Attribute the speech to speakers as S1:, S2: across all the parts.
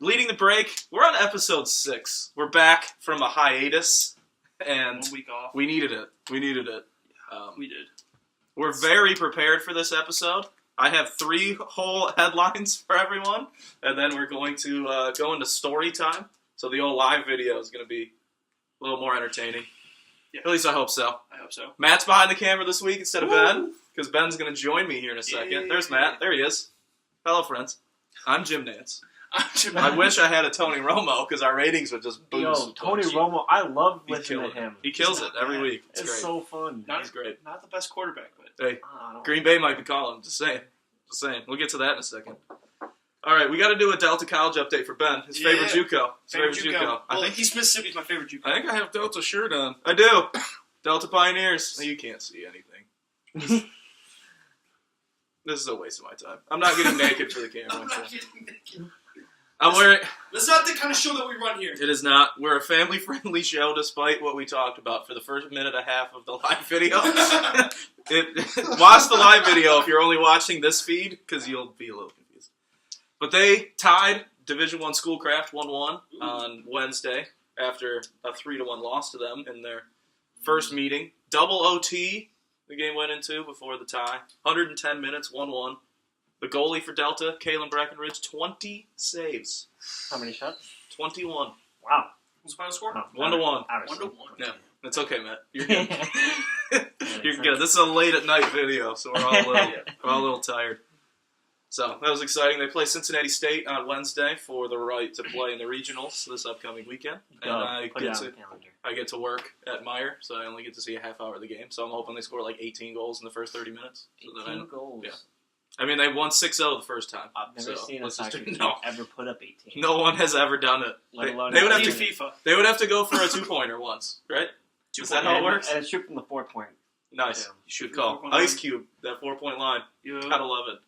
S1: leading the break, we're on episode 6. We're back from a hiatus, and
S2: 1 week off.
S1: We needed it.
S2: We did.
S1: We're very prepared for this episode. I have 3 whole headlines for everyone, and then we're going to go into story time. So the old live video is going to be a little more entertaining.
S2: Yeah.
S1: At least I hope so.
S2: I hope so.
S1: Matt's behind the camera this week instead of Ben, because Ben's going to join me here in a second.
S2: Yeah.
S1: There's Matt. There he is. Hello, friends. I'm Jim Nance.
S2: I
S1: I wish I had a Tony Romo, because our ratings would just boost.
S3: Yo, Tony Romo, I love listening to him.
S1: He kills it every week.
S3: It's
S1: great.
S3: so fun.
S1: He's great.
S2: Not the best quarterback, but
S1: Hey, Green Bay might be calling. Just saying. We'll get to that in a second. All right, we got to do a Delta College update for Ben. His favorite JUCO.
S2: Favorite JUCO.
S1: I
S2: Well,
S1: think
S2: East Mississippi's my favorite JUCO.
S1: I think I have Delta shirt on. I do. Delta Pioneers. You can't see anything. This is a waste of my time. I'm not getting naked for the camera.
S2: I'm not getting naked.
S1: I'm wearing.
S2: That's not the kind of show that we run here.
S1: It is not. We're a family-friendly show, despite what we talked about for the first minute and a half of the live video. Watch the live video if you're only watching this feed, because you'll be a little confused. But they tied Division I Schoolcraft 1-1 on Wednesday after a 3-1 loss to them in their first meeting. Double OT the game went into before the tie. 110 minutes, 1-1. The goalie for Delta, Kalen Breckenridge, 20 saves.
S3: How many shots?
S1: 21.
S3: Wow.
S2: What's the final score?
S1: 1-1.
S2: 1-1.
S1: Yeah, that's okay, Matt. You're good. You're good. This is a late at night video, so we're all a little tired. So that was exciting. They play Cincinnati State on Wednesday for the right to play in the regionals this upcoming weekend, and I get to work at Meyer, so I only get to see a half hour of the game. So I'm hoping they score like 18 goals in the first 30 minutes.
S3: 18 goals.
S1: Yeah. I mean, they won 6-0 the first time.
S3: I've never seen a soccer team ever put up 18.
S1: No one has ever done it.
S3: Let alone
S1: they would have to
S2: FIFA.
S1: They would have to go for a 2-pointer once, right? Is that how it works?
S3: And shoot from the 4-point.
S1: Nice.
S3: Yeah.
S1: You should call. Ice Cube, that 4-point line.
S2: Yeah.
S1: Gotta love it.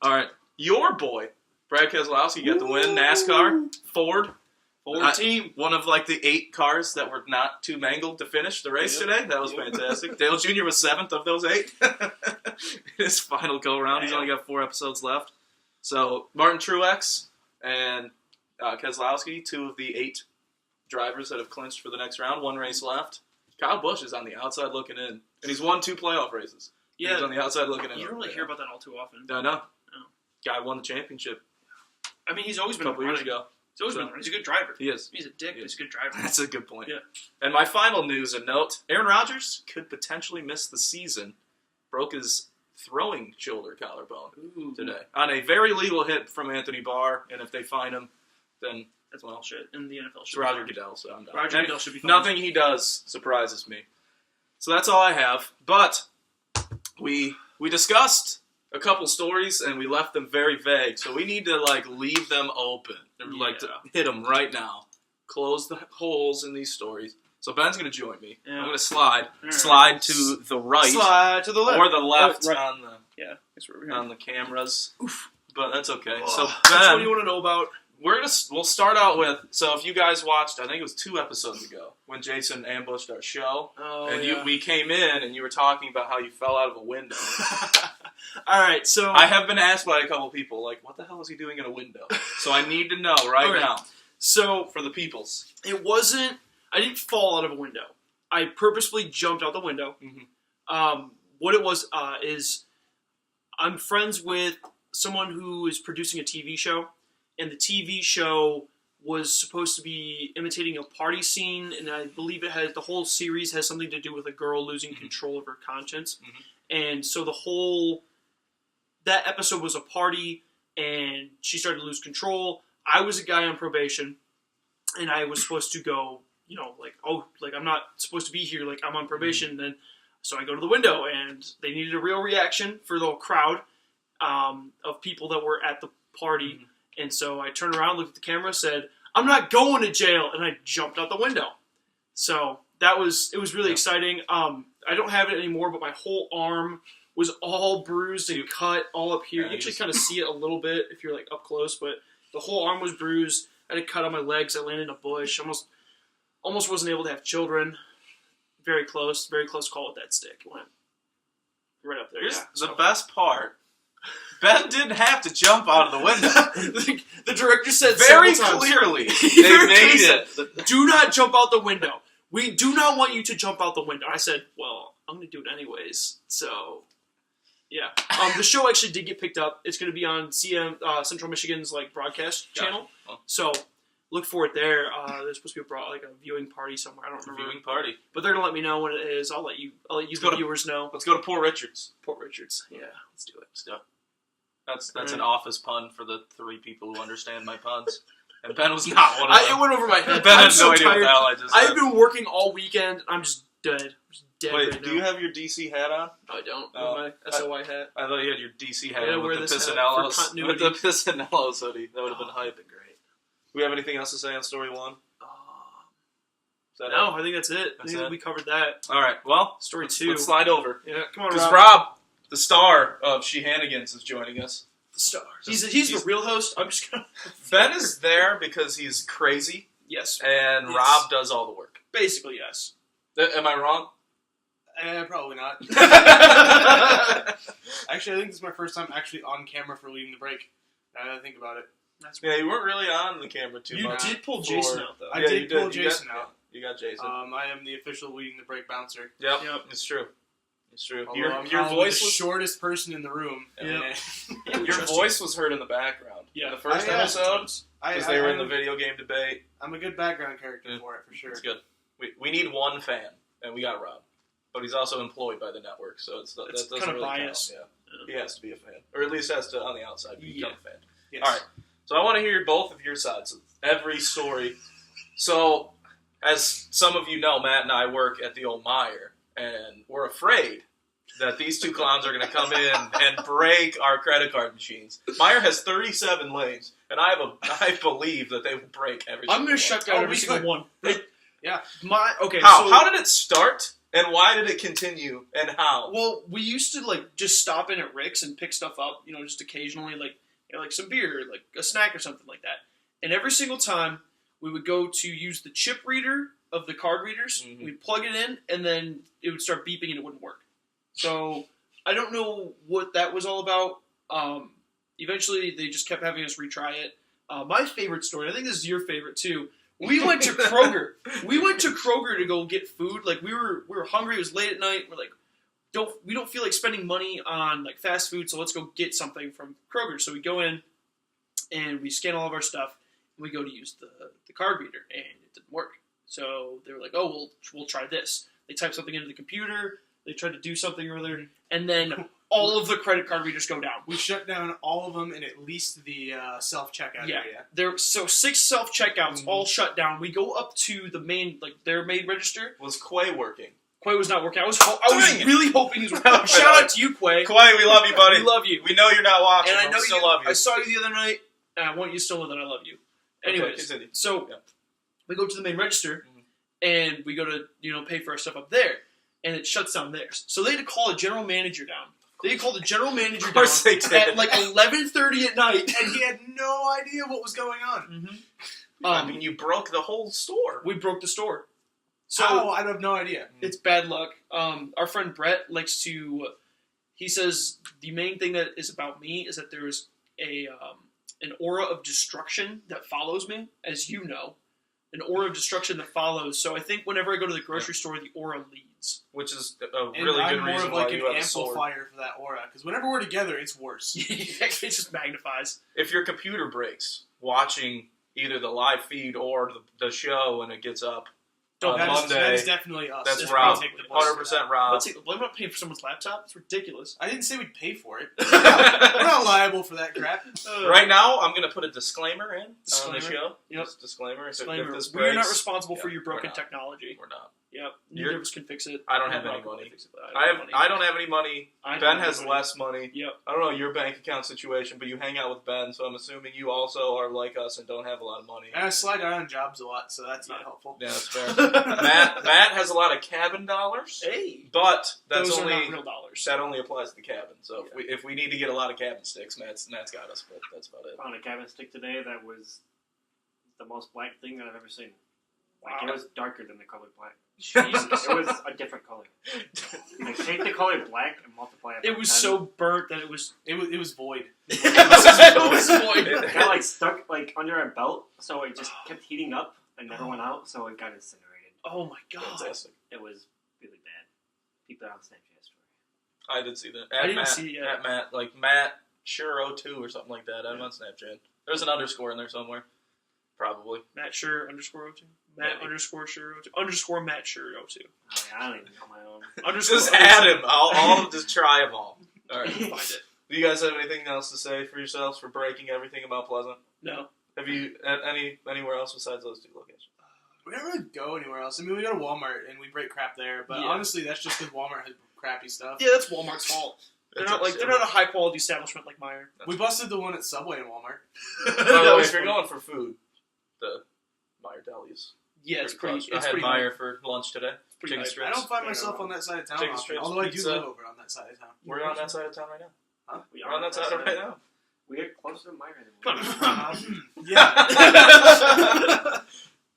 S1: All right. Your boy, Brad Keselowski, got the win. NASCAR. Ford
S2: team.
S1: One of like the 8 cars that were not too mangled to finish the race today. That was fantastic. Dale Jr. was 7th of those 8. His final go-around. He's only got 4 episodes left. So Martin Truex and Keselowski, 2 of the 8 drivers that have clinched for the next round. 1 race left. Kyle Busch is on the outside looking in. And he's won 2 playoff races.
S2: Yeah.
S1: He's on the outside looking in.
S2: You don't really hear about that all too often.
S1: I know. Guy won the championship
S2: I mean, he's always
S1: a
S2: been
S1: couple years ago.
S2: He's always been running. He's a good driver.
S1: He is.
S2: He's a dick, but he's a good driver.
S1: That's a good point.
S2: Yeah.
S1: And my final news and note, Aaron Rodgers could potentially miss the season. Broke his throwing shoulder collarbone today. On a very legal hit from Anthony Barr, and if they find him, then
S2: that's bullshit. And the NFL
S1: it's
S2: should
S1: Roger Goodell, so I'm done.
S2: Roger Goodell should be fine.
S1: Nothing he does surprises me. So that's all I have. But we discussed a couple stories, and we left them very vague. So we need to leave them open. To hit them right now. Close the holes in these stories. So Ben's going to join me. Yeah. I'm going to slide to the right.
S2: Slide to the left.
S1: Or the left
S2: right.
S1: on the cameras. Oof. But that's okay. So Ben,
S2: that's what you want to know about.
S1: We'll start out with, so if you guys watched, I think it was 2 episodes ago, when Jason ambushed our show, we came in and you were talking about how you fell out of a window.
S2: All right, so
S1: I have been asked by a couple people, what the hell is he doing in a window? So I need to know now.
S2: So
S1: for the peoples.
S2: I didn't fall out of a window. I purposefully jumped out the window.
S1: Mm-hmm.
S2: What it was is I'm friends with someone who is producing a TV show. And the TV show was supposed to be imitating a party scene, and I believe the whole series has something to do with a girl losing control of her conscience. Mm-hmm. And so that episode was a party, and she started to lose control. I was a guy on probation, and I was supposed to go, I'm not supposed to be here, I'm on probation. Mm-hmm. And then, so I go to the window, and they needed a real reaction for the crowd of people that were at the party. Mm-hmm. And so I turned around, looked at the camera, said, "I'm not going to jail," and I jumped out the window. So it was really exciting. I don't have it anymore, but my whole arm was all bruised and cut all up here. You actually kind of see it a little bit if you're up close, but the whole arm was bruised. I had a cut on my legs. I landed in a bush. Almost wasn't able to have children. Very close call with that stick. It went right up there.
S1: Here's the best part Ben didn't have to jump out of the window.
S2: The director said
S1: Very
S2: several times,
S1: clearly, they made it.
S2: do not jump out the window. We do not want you to jump out the window. I said, well, I'm going to do it anyways. So, yeah. The show actually did get picked up. It's going to be on Central Michigan's broadcast channel.
S1: Oh.
S2: So, look for it there. There's supposed to be a viewing party somewhere. I don't remember.
S1: Viewing party.
S2: But they're going to let me know when it is. I'll let you the viewers know.
S1: Let's go to Port Richards.
S2: Port Richards. Yeah, let's do it.
S1: Let's do it. That's an office pun for the 3 people who understand my puns. And Ben was not one of them.
S2: It went over my head.
S1: Ben
S2: I'm
S1: had no idea
S2: tired.
S1: what the hell I just said.
S2: I've been working all weekend. I'm just dead. I'm just dead
S1: Wait,
S2: right
S1: do
S2: now.
S1: you have your DC hat on?
S2: No, I don't.
S1: Oh.
S2: My SOY hat.
S1: I thought you had your DC hat
S2: I
S1: on
S2: wear
S1: with the
S2: this hat for
S1: Piscinellos.
S2: continuity.
S1: With the Piscinellos hoodie. That would have been hype.
S2: Great.
S1: Do we have anything else to say on story 1?
S2: No, I think that's it.
S1: That's
S2: I think
S1: it?
S2: we covered that.
S1: All right, well,
S2: Story
S1: let's
S2: 2.
S1: slide over.
S2: Yeah, come on,
S1: Because
S2: Rob.
S1: Rob, the star of Shehanigans, is joining us.
S2: The star. He's the real host. I'm just gonna.
S1: Ben is there because he's crazy,
S2: Yes.
S1: and
S2: Yes.
S1: Rob does all the work.
S2: Basically, yes.
S1: Am I wrong?
S4: Probably not. Actually, I think this is my first time actually on camera for leading the break. Now that I think about it.
S2: That's
S1: Yeah, you weren't really on the camera too
S2: You
S1: much.
S2: did pull
S1: for-
S2: Jason out, though.
S4: I
S1: Yeah,
S4: did
S1: you
S4: pull
S1: You
S4: Jason
S1: got-
S4: out.
S1: You got Jason.
S4: I am the official leading the break bouncer.
S1: Yep,
S2: Yep.
S1: it's true. It's true.
S4: Although
S1: Your
S4: I'm
S1: voice
S4: the
S1: was
S4: shortest person in the room.
S1: Yeah.
S4: And
S1: your voice was heard in the background.
S2: Yeah.
S1: In the first
S4: I,
S1: episode,
S4: I,
S1: because they were in the video game debate.
S4: I'm a good background character
S1: Yeah.
S4: for it, for sure.
S1: It's good. We need one fan, and we got Rob. But he's also employed by the network, so that doesn't
S2: kind of
S1: really
S2: biased.
S1: count. Yeah. He has to be a fan. Or at least has to, on the outside, become a fan.
S4: Yes.
S1: All right. So I want to hear both of your sides of every story. So, as some of you know, Matt and I work at the old Meijer, and we're afraid that these 2 clowns are going to come in and break our credit card machines. Meijer has 37 lanes, and I believe that they will break every single
S2: I'm going to shut down
S4: Oh,
S2: every
S4: we
S2: single
S4: could.
S2: one.
S4: Yeah.
S2: Okay.
S1: How?
S2: So,
S1: How did it start, and why did it continue, and how?
S2: Well, we used to just stop in at Rick's and pick stuff up, just occasionally, like some beer, like a snack or something like that. And every single time we would go to use the chip reader of the card readers,
S1: Mhm.
S2: we'd plug it in, and then it would start beeping and it wouldn't work. So I don't know what that was all about. Eventually, they just kept having us retry it. My favorite story, I think this is your favorite too. We went to Kroger. We went to Kroger to go get food. We were hungry. It was late at night. We're like, we don't feel like spending money on fast food, so let's go get something from Kroger. So we go in and we scan all of our stuff, and we go to use the card reader, and it didn't work. So they were like, oh, we'll try this. They type something into the computer. They tried to do something or other, and then all of the credit card readers go down.
S4: We shut down all of them in at least the self-checkout area.
S2: So 6 self-checkouts all shut down. We go up to the main, their main register.
S1: Was Quay working?
S2: Quay was not working. I was
S1: Dang it.
S2: really hoping he was working. Shout out to you, Quay.
S1: Quay, we love you, buddy.
S2: We love you.
S1: We know you're not watching,
S2: And I
S1: but
S2: know
S1: we still
S2: you.
S1: love you.
S2: I saw you the other night, and I want you to know that I love you. Anyways,
S1: continue.
S2: so
S1: Yeah.
S2: we go to the main register,
S1: Mhm.
S2: and we go to pay for our stuff up there, and it shuts down theirs. So they had to call a general manager down. They called the general manager
S1: Of course
S2: down
S1: they did.
S2: at 11:30 at night.
S4: And he had no idea what was going on.
S1: I mean, you broke the whole store.
S2: We broke the store. So
S4: So I have no idea.
S2: it's bad luck. Our friend Brett likes to. He says the main thing that is about me is that there is an aura of destruction that follows me, as you know, an aura of destruction that follows. So I think whenever I go to the grocery store, the aura leads.
S1: Which is a
S4: And
S1: really
S4: I'm
S1: good
S4: more
S1: reason
S4: of
S1: why
S4: an
S1: you have a sword.
S4: amplifier for that aura. Because whenever we're together, it's worse.
S2: It just magnifies.
S1: If your computer breaks watching either the live feed or the show when it gets up on
S4: That
S1: Monday,
S4: is definitely us.
S1: that's
S4: If
S1: Rob.
S4: we take the blame for
S1: 100%
S4: that.
S1: Rob.
S2: Let's see, I'm not paying for someone's laptop. It's ridiculous.
S4: I didn't say we'd pay for it. We're not liable for that crap.
S1: Right now, I'm going to put a disclaimer in on the
S2: Disclaimer.
S1: show.
S2: Yep.
S1: Just disclaimer. If
S2: Disclaimer.
S1: this
S2: We are not
S1: breaks,
S2: responsible for
S1: yeah,
S2: your
S1: we're
S2: broken
S1: not.
S2: technology.
S1: We're not.
S2: Yep.
S1: You're-
S2: Neither of us can fix it.
S1: I don't have
S2: Rob
S1: any
S2: can
S1: money.
S2: fix it, but
S1: I don't have any money.
S2: I don't
S1: Ben
S2: have
S1: has
S2: any
S1: less money.
S2: Yep.
S1: I don't know your bank account situation, but you hang out with Ben, so I'm assuming you also are like us and don't have a lot of money.
S4: And I slide out on jobs a lot, so that's not
S2: Yeah.
S4: helpful.
S1: Yeah, that's fair. Matt has a lot of cabin dollars,
S2: Hey.
S1: but that's
S2: Those
S1: only
S2: are not real dollars.
S1: that only applies to the cabin. So if we need to get a lot of cabin sticks, Matt's got us. But that's about it.
S3: Found a cabin stick today that was the most black thing that I've ever seen. Like,
S2: Wow.
S3: it was darker than the color black.
S2: Jesus.
S3: It was a different color. Like, take the color black and multiply it by
S2: It was
S3: 10.
S2: so burnt that it was.
S4: It was void.
S2: It was void.
S3: It kind of like stuck like under our belt, so it just kept heating up and never went out, so it got incinerated.
S2: Oh my god.
S1: Fantastic.
S3: It was really bad. Keep that on Snapchat story.
S1: I did see that.
S2: I didn't see it.
S1: At Matt, like Matt Sure02 or something like that. I'm on Snapchat. There's an underscore in there somewhere. Probably.
S2: Matt Sure _02. Matt
S1: Maybe.
S2: _ Matt Sure 02.
S3: Oh, yeah, I don't even know my own.
S2: Underscore
S1: Just add him. I'll just try them all. All right.
S2: Find it.
S1: Do you guys have anything else to say for yourselves for breaking everything about Pleasant?
S2: No.
S1: Have you anywhere else besides those 2 locations?
S4: We don't really go anywhere else. I mean, we go to Walmart and we break crap there, but
S2: Yeah.
S4: honestly, that's just because Walmart has crappy stuff.
S2: Yeah, that's Walmart's fault. They're not a high quality establishment like Meijer.
S4: We busted the one at Subway and Walmart.
S1: By the
S2: That
S1: way,
S2: was
S1: if you're
S2: funny.
S1: going for food, the Meyer Deli's.
S2: Yeah, it's pretty.
S1: close. I
S2: It's
S1: had
S2: pretty.
S1: Meyer for lunch today.
S2: pretty
S1: Chicken
S2: hype.
S1: strips.
S4: I don't find myself on that side of town
S1: Chicken
S4: often,
S1: strips,
S4: although I do
S1: pizza.
S4: live over on that side of town.
S1: We're on that side of town right now.
S4: Huh?
S1: We're on that side right now.
S3: We're closer to Meyer than
S2: Come
S3: we
S2: on.
S4: Yeah.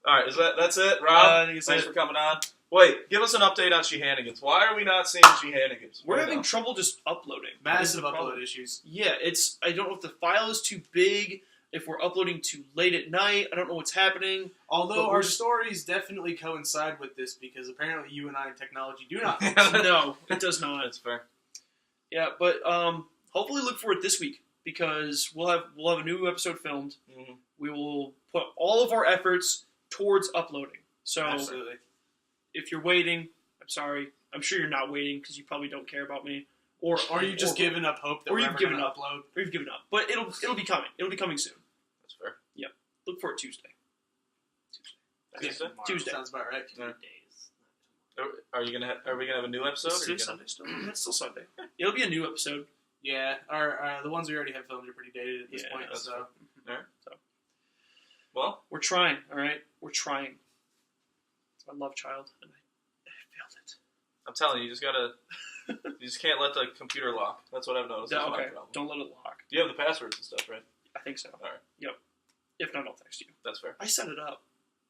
S1: All right, that's it,
S2: I
S1: Rob.
S2: think it's
S1: Thanks
S2: it.
S1: for coming on. Wait, give us an update on Sheehanigans. Why are we not seeing Sheehanigans?
S2: We're
S1: Right
S2: having
S1: now?
S2: trouble just uploading. That is
S4: Massive
S2: the problem.
S4: upload issues.
S2: Yeah, it's. I don't know if the file is too big. If we're uploading too late at night, I don't know what's happening.
S4: Although
S2: But
S4: our
S2: we're-
S4: stories definitely coincide with this because apparently you and I in technology do not.
S2: No, it does not.
S1: That's fair.
S2: Yeah, but hopefully look for it this week because we'll have a new episode filmed.
S1: Mhm.
S2: We will put all of our efforts towards uploading. So
S4: Absolutely.
S2: if you're waiting, I'm sorry. I'm sure you're not waiting because you probably don't care about me, or
S4: Or you just giving up hope that
S2: or
S4: we're
S2: you've
S4: ever
S2: given
S4: gonna
S2: up.
S4: upload.
S2: Or you've given up. But it'll be coming. It'll be coming soon.
S1: That's fair.
S2: Look for it Tuesday.
S1: Tuesday?
S2: Tuesday.
S4: Sounds about right.
S3: 2 days.
S1: Are we gonna have a new episode?
S2: It's
S1: Or are you
S2: still
S1: gonna...
S2: Sunday still. It's still Sunday. It'll be a new episode.
S4: Yeah, the ones we already have filmed are pretty dated at this
S2: Yeah,
S4: point.
S1: that's
S4: So
S1: Well,
S2: We're trying. All right, we're trying. It's my love child, and I failed it.
S1: I'm telling you, you just can't let the computer lock. That's what I've noticed.
S2: Yeah,
S1: That's my
S2: okay.
S1: problem.
S2: Don't let it lock.
S1: You have the passwords and stuff, right?
S2: I think so.
S1: All right.
S2: Yep. If not, I'll text you.
S1: That's fair.
S2: I set it up.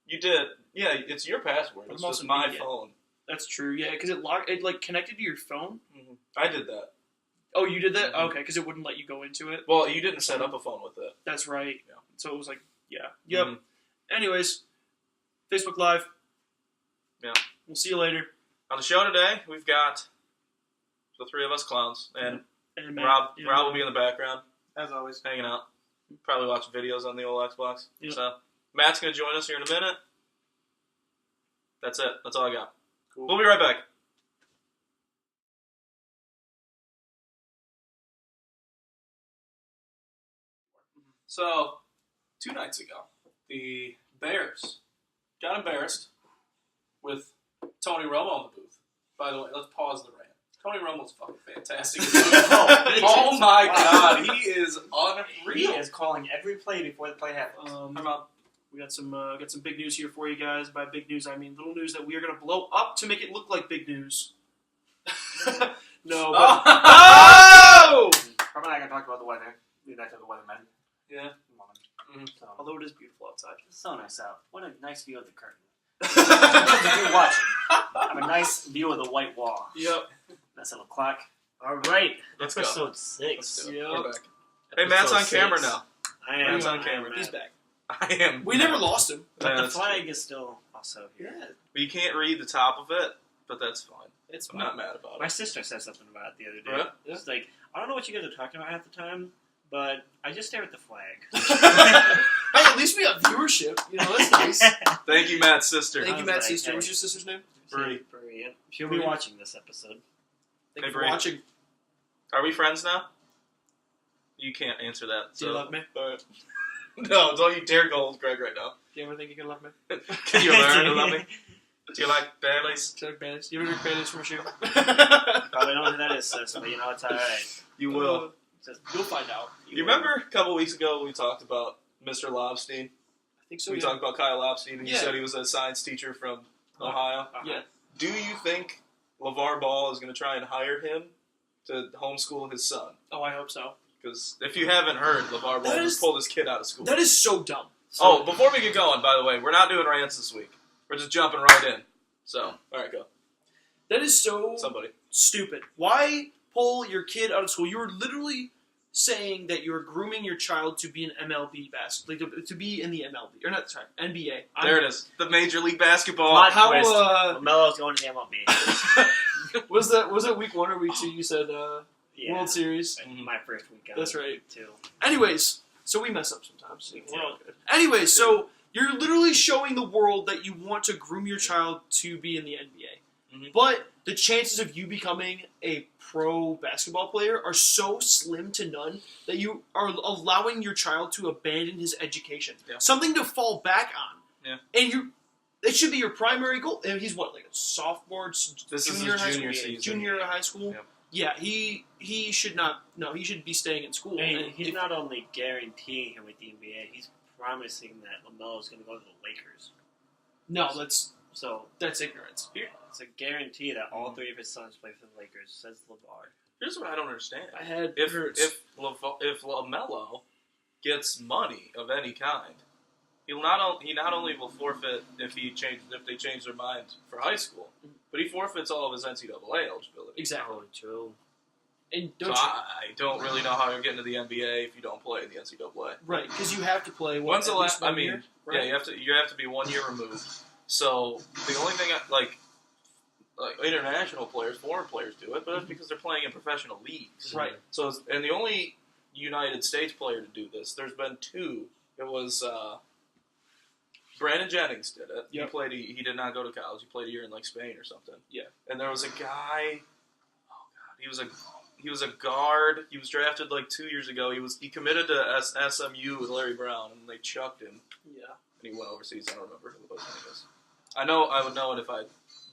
S1: You did. Yeah, it's your password.
S2: I'm
S1: It's
S2: also
S1: just my
S2: doing it.
S1: phone.
S2: That's true. Yeah, because it like connected to your phone.
S1: Mm-hmm. I did that.
S2: Oh, you did that?
S1: Mhm.
S2: Okay, because it wouldn't let you go into it.
S1: Well, you didn't set up a phone with it.
S2: That's right.
S1: Yeah.
S2: So it was like, yeah. Yep.
S1: Mhm.
S2: Anyways, Facebook Live.
S1: Yeah.
S2: We'll see you later.
S1: On the show today, we've got the 3 of us clowns, and
S2: And Matt,
S1: Rob
S2: you
S1: will be in the background,
S4: as always,
S1: hanging out, probably watching videos on the old Xbox.
S2: Yep.
S1: So Matt's going to join us here in a minute. That's it. That's all I got.
S4: cool.
S1: We'll be right back. So, 2 nights ago, the Bears got embarrassed with Tony Romo in the booth. By the way, let's pause the rant. Tony Romo's fucking fantastic. Oh my god, he is
S3: He
S1: unreal.
S3: is calling every play before the play happens.
S1: Come on.
S2: We got some big news here for you guys. By big news, I mean little news that we are going to blow up to make it look like big news. No. But,
S1: Oh!
S3: Probably not going to talk about the weather. Leave that to the weathermen.
S1: Yeah.
S3: So,
S2: although it is beautiful outside.
S3: it's so nice out. What a nice view of the curtain. If you're watching, I have a nice view of the white wall.
S2: Yep.
S3: Nice little clock. All right.
S1: Let's go.
S3: Episode
S1: Let's
S3: 6.
S1: do it.
S2: Yep.
S1: We're back. Hey, Matt's on camera now.
S3: I am.
S1: Matt's on
S3: I am
S1: camera.
S3: Matt.
S2: He's back.
S1: I am.
S2: We never lost him.
S3: But
S1: Yeah,
S3: the
S1: that's
S3: flag is still also here.
S2: Yeah.
S1: You can't read the top of it, but that's fine.
S2: It's
S1: I'm not mad about
S3: My
S1: it.
S3: sister said something about it the other day.
S1: Really?
S3: It's like, I don't know what you guys are talking about half the time, but I just stare at the flag.
S2: Hey, at least we have viewership. You know, that's nice.
S1: Thank you, Matt's sister.
S2: Thank you,
S3: was
S2: Matt's
S3: like,
S2: sister.
S3: hey.
S2: What's your sister's name?
S1: Bree.
S3: Bree, yeah. She'll be
S2: Bree.
S3: watching this episode.
S2: Thank
S1: Hey,
S2: you for
S1: Bree.
S2: watching.
S1: Are we friends now? You can't answer that.
S2: Do you love me?
S1: Alright. No, don't you dare go with Greg right now.
S2: Do you ever think you can love me?
S1: Can you learn to love me? Do you like Baileys?
S2: Do you like Baileys? You ever drink Baileys from a shoe?
S3: Probably don't know who that is, sis, but you know it's alright.
S1: You will.
S2: You'll find out.
S1: You remember a couple weeks ago we talked about Mr. Lobstein?
S2: I think so.
S1: We
S2: Yeah.
S1: talked about Kyle Lobstein, and you
S2: Yeah.
S1: said he was a science teacher from Ohio.
S2: Yeah.
S1: Do you think Lavar Ball is going to try and hire him to homeschool his son?
S2: Oh, I hope so.
S1: Because if you haven't heard, LeVar Ball
S2: That
S1: just
S2: is-
S1: pulled his kid out of school.
S2: That is so dumb.
S1: Oh, before we get going, by the way, we're not doing rants this week. We're just jumping right in. So, all right, go.
S2: That is so
S1: Somebody.
S2: stupid. Why pull your kid out of school? You were literally saying that you're grooming your child to be an MLB basketball, like to be in the MLB, or not, sorry, NBA.
S1: There it is. The Major League Basketball.
S3: Plot
S2: How,
S3: twist.
S2: uh,
S3: LaMelo's going to the MLB.
S2: was that week 1 or week 2? You said
S3: Yeah.
S2: World Series.
S3: My first weekend.
S2: That's right.
S3: Too.
S2: Anyways, so we mess up sometimes.
S3: Me too.
S2: We're all good. Anyways, so you're literally showing the world that you want to groom your child to be in the NBA.
S1: Mhm.
S2: But the chances of you becoming a pro basketball player are so slim to none that you are allowing your child to abandon his education.
S1: Yeah.
S2: Something to fall back on.
S1: Yeah.
S2: And it should be your primary goal. And he's what, like a sophomore,
S1: This is
S2: junior in
S1: his
S2: high
S1: junior
S2: school?
S1: season.
S2: Junior in high school?
S1: Yep.
S2: Yeah, he should not. No, he should be staying in school.
S3: And
S2: And
S3: he's
S2: if-
S3: not only guaranteeing him with the NBA, he's promising that LaMelo's going to go to the Lakers.
S2: No, that's ignorance.
S3: It's a guarantee that all three of his sons play for the Lakers, says LaVar.
S1: Here's what I don't understand.
S2: I had
S1: If LaMelo gets money of any kind, he not only will forfeit if they change their mind for high school, but he forfeits all of his NCAA eligibility.
S2: exactly.
S3: Oh, true.
S2: And
S1: So
S2: don't you,
S1: I don't really know how you're getting to the NBA if you don't play in the NCAA.
S2: right? Because you have to play.
S1: When's the
S2: at least
S1: last?
S2: one year, right?
S1: Yeah, you have to be 1 year removed. So the only thing like international players, foreign players do it, but that's because they're playing in professional leagues.
S2: Right.
S1: So and the only United States player to do this, there's been two. It was Brandon Jennings did it.
S2: Yep.
S1: He did not go to college. He played a year in like Spain or something.
S2: Yeah.
S1: And there was a guy. Oh God, he was a guard. He was drafted like 2 years ago. He committed to SMU with Larry Brown, and they chucked him.
S2: Yeah.
S1: And he went overseas. I don't remember who the name is. I would know it if I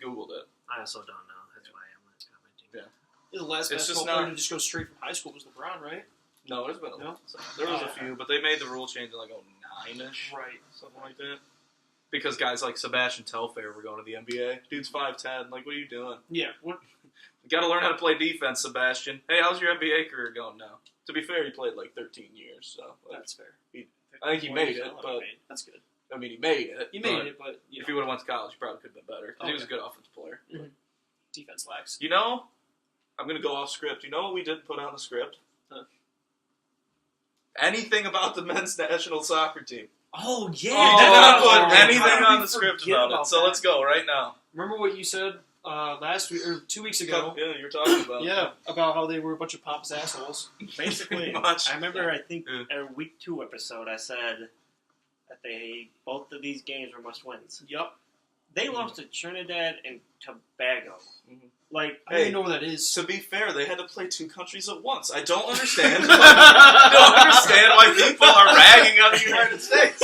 S1: Googled it.
S3: I also don't know. That's why I'm not commenting.
S2: The last
S1: It's
S2: basketball
S1: just
S2: player
S1: not-
S2: to just go straight from high school was LeBron, right?
S1: No, there's been
S2: No?
S1: there was
S2: Oh,
S1: a few, but they made the rule change in like 09-ish,
S2: Right.
S1: something like that. Because guys like Sebastian Telfair were going to the NBA. Dude's 5'10". Like, what are you doing?
S2: Yeah. What?
S1: You got to learn how to play defense, Sebastian. Hey, how's your NBA career going now? To be fair, he played like 13 years, so like,
S2: That's fair.
S1: I think he made it, but
S2: That's good.
S1: I mean, he made it.
S2: He made
S1: but
S2: it, but
S1: If he would have went to college, he probably could have been better. 'Cause he was a
S2: Okay.
S1: good offensive player.
S2: defense lacks.
S1: You know, I'm going to go off script. You know what we didn't put on the script?
S2: Huh.
S1: Anything about the men's national soccer team.
S3: Oh, yeah.
S1: We did not put
S3: How
S1: anything
S3: did
S1: on
S3: we
S1: the script
S3: forget
S1: about it. So
S3: that?
S1: let's go right now.
S2: Remember what you said last week or 2 weeks ago?
S1: Yeah, you were talking about.
S2: Yeah, about how they were a bunch of pompous assholes.
S3: Basically,
S1: Pretty much.
S3: I remember, I think,
S1: Yeah.
S3: in our week 2 episode, I said that both of these games were must-wins.
S2: Yup.
S3: They lost to Trinidad and Tobago.
S1: Mhm.
S3: Like,
S2: I don't even know where that is.
S1: To be fair, they had to play two countries at once. I don't understand. I don't understand why people are ragging on the United States.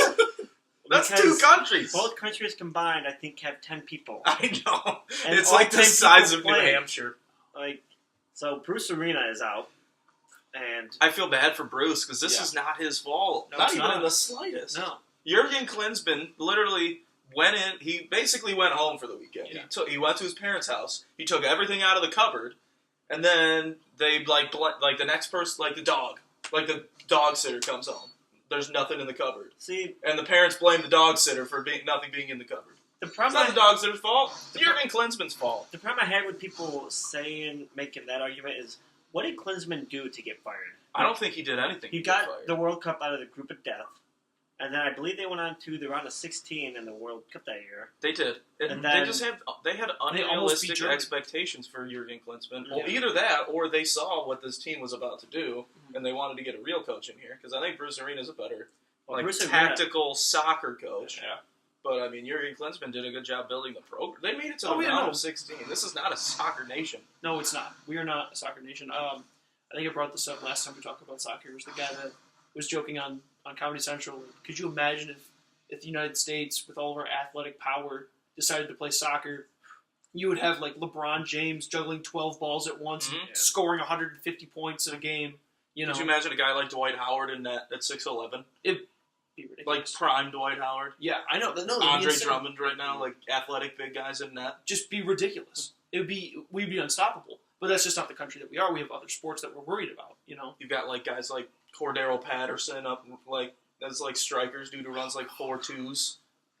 S1: That's two
S3: Because
S1: countries.
S3: both countries combined, I think, have 10 people.
S1: I know.
S3: And
S1: It's
S3: all
S1: like the
S3: 10
S1: size
S3: people
S1: of New
S3: play.
S1: Hampshire.
S3: Like, so Bruce Arena is out, and
S1: I feel bad for Bruce because this
S2: Yeah.
S1: is not his fault.
S2: No,
S1: not
S2: it's
S1: even
S2: not.
S1: in the slightest.
S2: No.
S1: Jurgen Klinsmann literally went in. He basically went home for the weekend.
S2: Yeah.
S1: He went to his parents' house. He took everything out of the cupboard, and then they like the next person, like the dog sitter comes home. There's nothing in the cupboard,
S3: see,
S1: and the parents blame the dog sitter for nothing being in the cupboard.
S3: the
S1: It's
S3: problem
S1: not the dog sitter's fault. It's Jurgen Klinsmann's fault.
S3: The problem I had with people making that argument is, what did Klinsmann do to get fired?
S1: I don't think he did anything.
S3: He
S1: to get
S3: got
S1: fired.
S3: the World Cup out of the group of death, and then I believe they went on to the round of 16 in the World Cup that year.
S1: They did.
S3: And
S1: They
S3: then-
S1: just had
S2: almost beat
S1: unrealistic
S2: Germany.
S1: expectations for Jurgen Klinsmann. Well,
S3: Yeah.
S1: either that, or they saw what this team was about to do, and they wanted to get a real coach in here. Because I think Bruce Arena's a better
S3: Well,
S1: like
S3: Bruce Arena-
S1: tactical soccer coach.
S2: Yeah.
S1: But I mean, Jurgen Klinsmann did a good job building the program. They made it to the
S2: Oh, yeah,
S1: round
S2: no.
S1: of 16. This is not a soccer nation.
S2: No, it's not. We are not a soccer nation. I think I brought this up last time we talked about soccer. It was the guy that was joking on Comedy Central. Could you imagine if the United States, with all of our athletic power, decided to play soccer? You would have like LeBron James juggling 12 balls at once,
S1: Mhm.
S2: scoring 150 points in a game. You know,
S1: Could you imagine a guy like Dwight Howard in net at 6'11"?
S2: it'd be ridiculous.
S1: Like prime Dwight Howard?
S2: Yeah, I know. No, that'd be
S1: Andre
S2: insane.
S1: Drummond right now, like athletic big guys in net.
S2: Just be ridiculous. We'd be unstoppable. But that's just not the country that we are. We have other sports that we're worried about. You know.
S1: You've got like guys like Cordero Patterson up like as like strikers, dude who runs like 4.2s.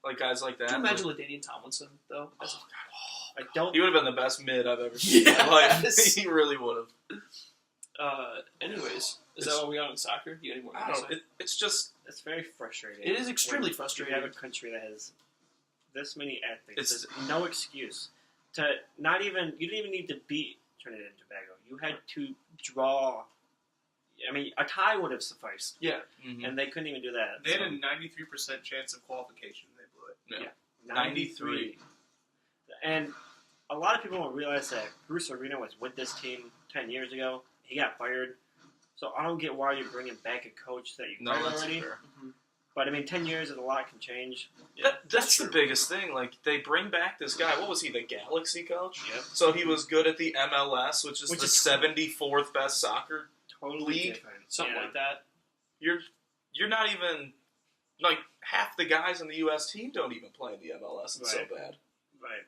S1: like guys like that.
S2: Could you imagine LaDainian Tomlinson though?
S3: I don't.
S1: He would have been the best mid I've ever seen in my life.
S2: Yes.
S1: He really would have.
S2: Anyways, is that what we got on soccer? Do you have any more?
S1: I don't know. It's just
S3: It's very frustrating.
S2: It is extremely
S3: when
S2: frustrating.
S3: You have a country that has this many athletes.
S1: It's-
S3: There's no excuse to not even. You didn't even need to beat Trinidad and Tobago. You had to draw. I mean, a tie would have sufficed,
S2: Yeah.
S3: and they couldn't even do that.
S4: They had a 93% chance of qualification. They blew it.
S1: 93.
S3: And a lot of people don't realize that Bruce Arena was with this team 10 years ago. He got fired. So I don't get why you're bringing back a coach that you
S1: No,
S3: fired
S1: that's
S3: already.
S1: fair.
S3: But I mean, 10 years is a lot can change.
S1: That's the biggest thing. Like they bring back this guy. What was he? The Galaxy coach.
S3: Yep.
S1: So he was good at the MLS, which is
S2: Which
S1: the
S2: is
S1: 74th best soccer.
S3: Totally
S1: League?
S3: different.
S2: Something like that.
S1: You're not even like half the guys in the U.S. team don't even play in the MLS. It's
S3: Right.
S1: so bad.
S3: Right.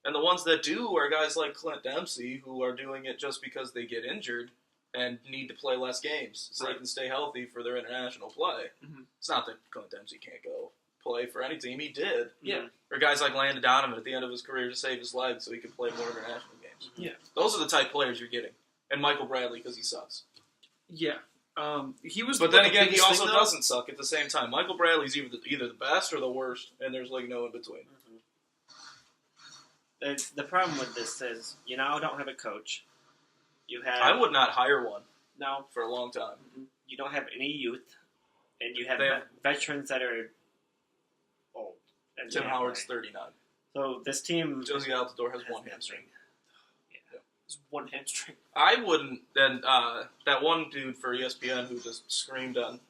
S1: And the ones that do are guys like Clint Dempsey, who are doing it just because they get injured and need to play less games so they can stay healthy for their international play.
S2: Mhm.
S1: It's not that Clint Dempsey can't go play for any team. He did.
S2: Yeah.
S1: Or guys like Landon Donovan at the end of his career to save his leg so he could play more international games.
S2: Yeah.
S1: Those are the type players you're getting. And Michael Bradley because he sucks.
S2: Yeah. He was.
S1: But then
S2: the
S1: again, he
S2: biggest
S1: also
S2: thing, though.
S1: doesn't suck at the same time. Michael Bradley's either the best or the worst, and there's like no in between.
S3: The problem with this is you now don't have a coach. You have
S1: I would not hire one
S2: No.
S1: for a long time.
S3: you don't have any youth, and you have
S1: They have-
S3: veterans that are old. And
S1: Tim
S3: can't
S1: Howard's
S3: play.
S1: 39.
S3: So this team
S1: Josie Altidore has
S3: has
S1: one
S3: nothing.
S1: hamstring.
S2: It's one hamstring.
S1: I wouldn't. And that one dude for ESPN who just screamed on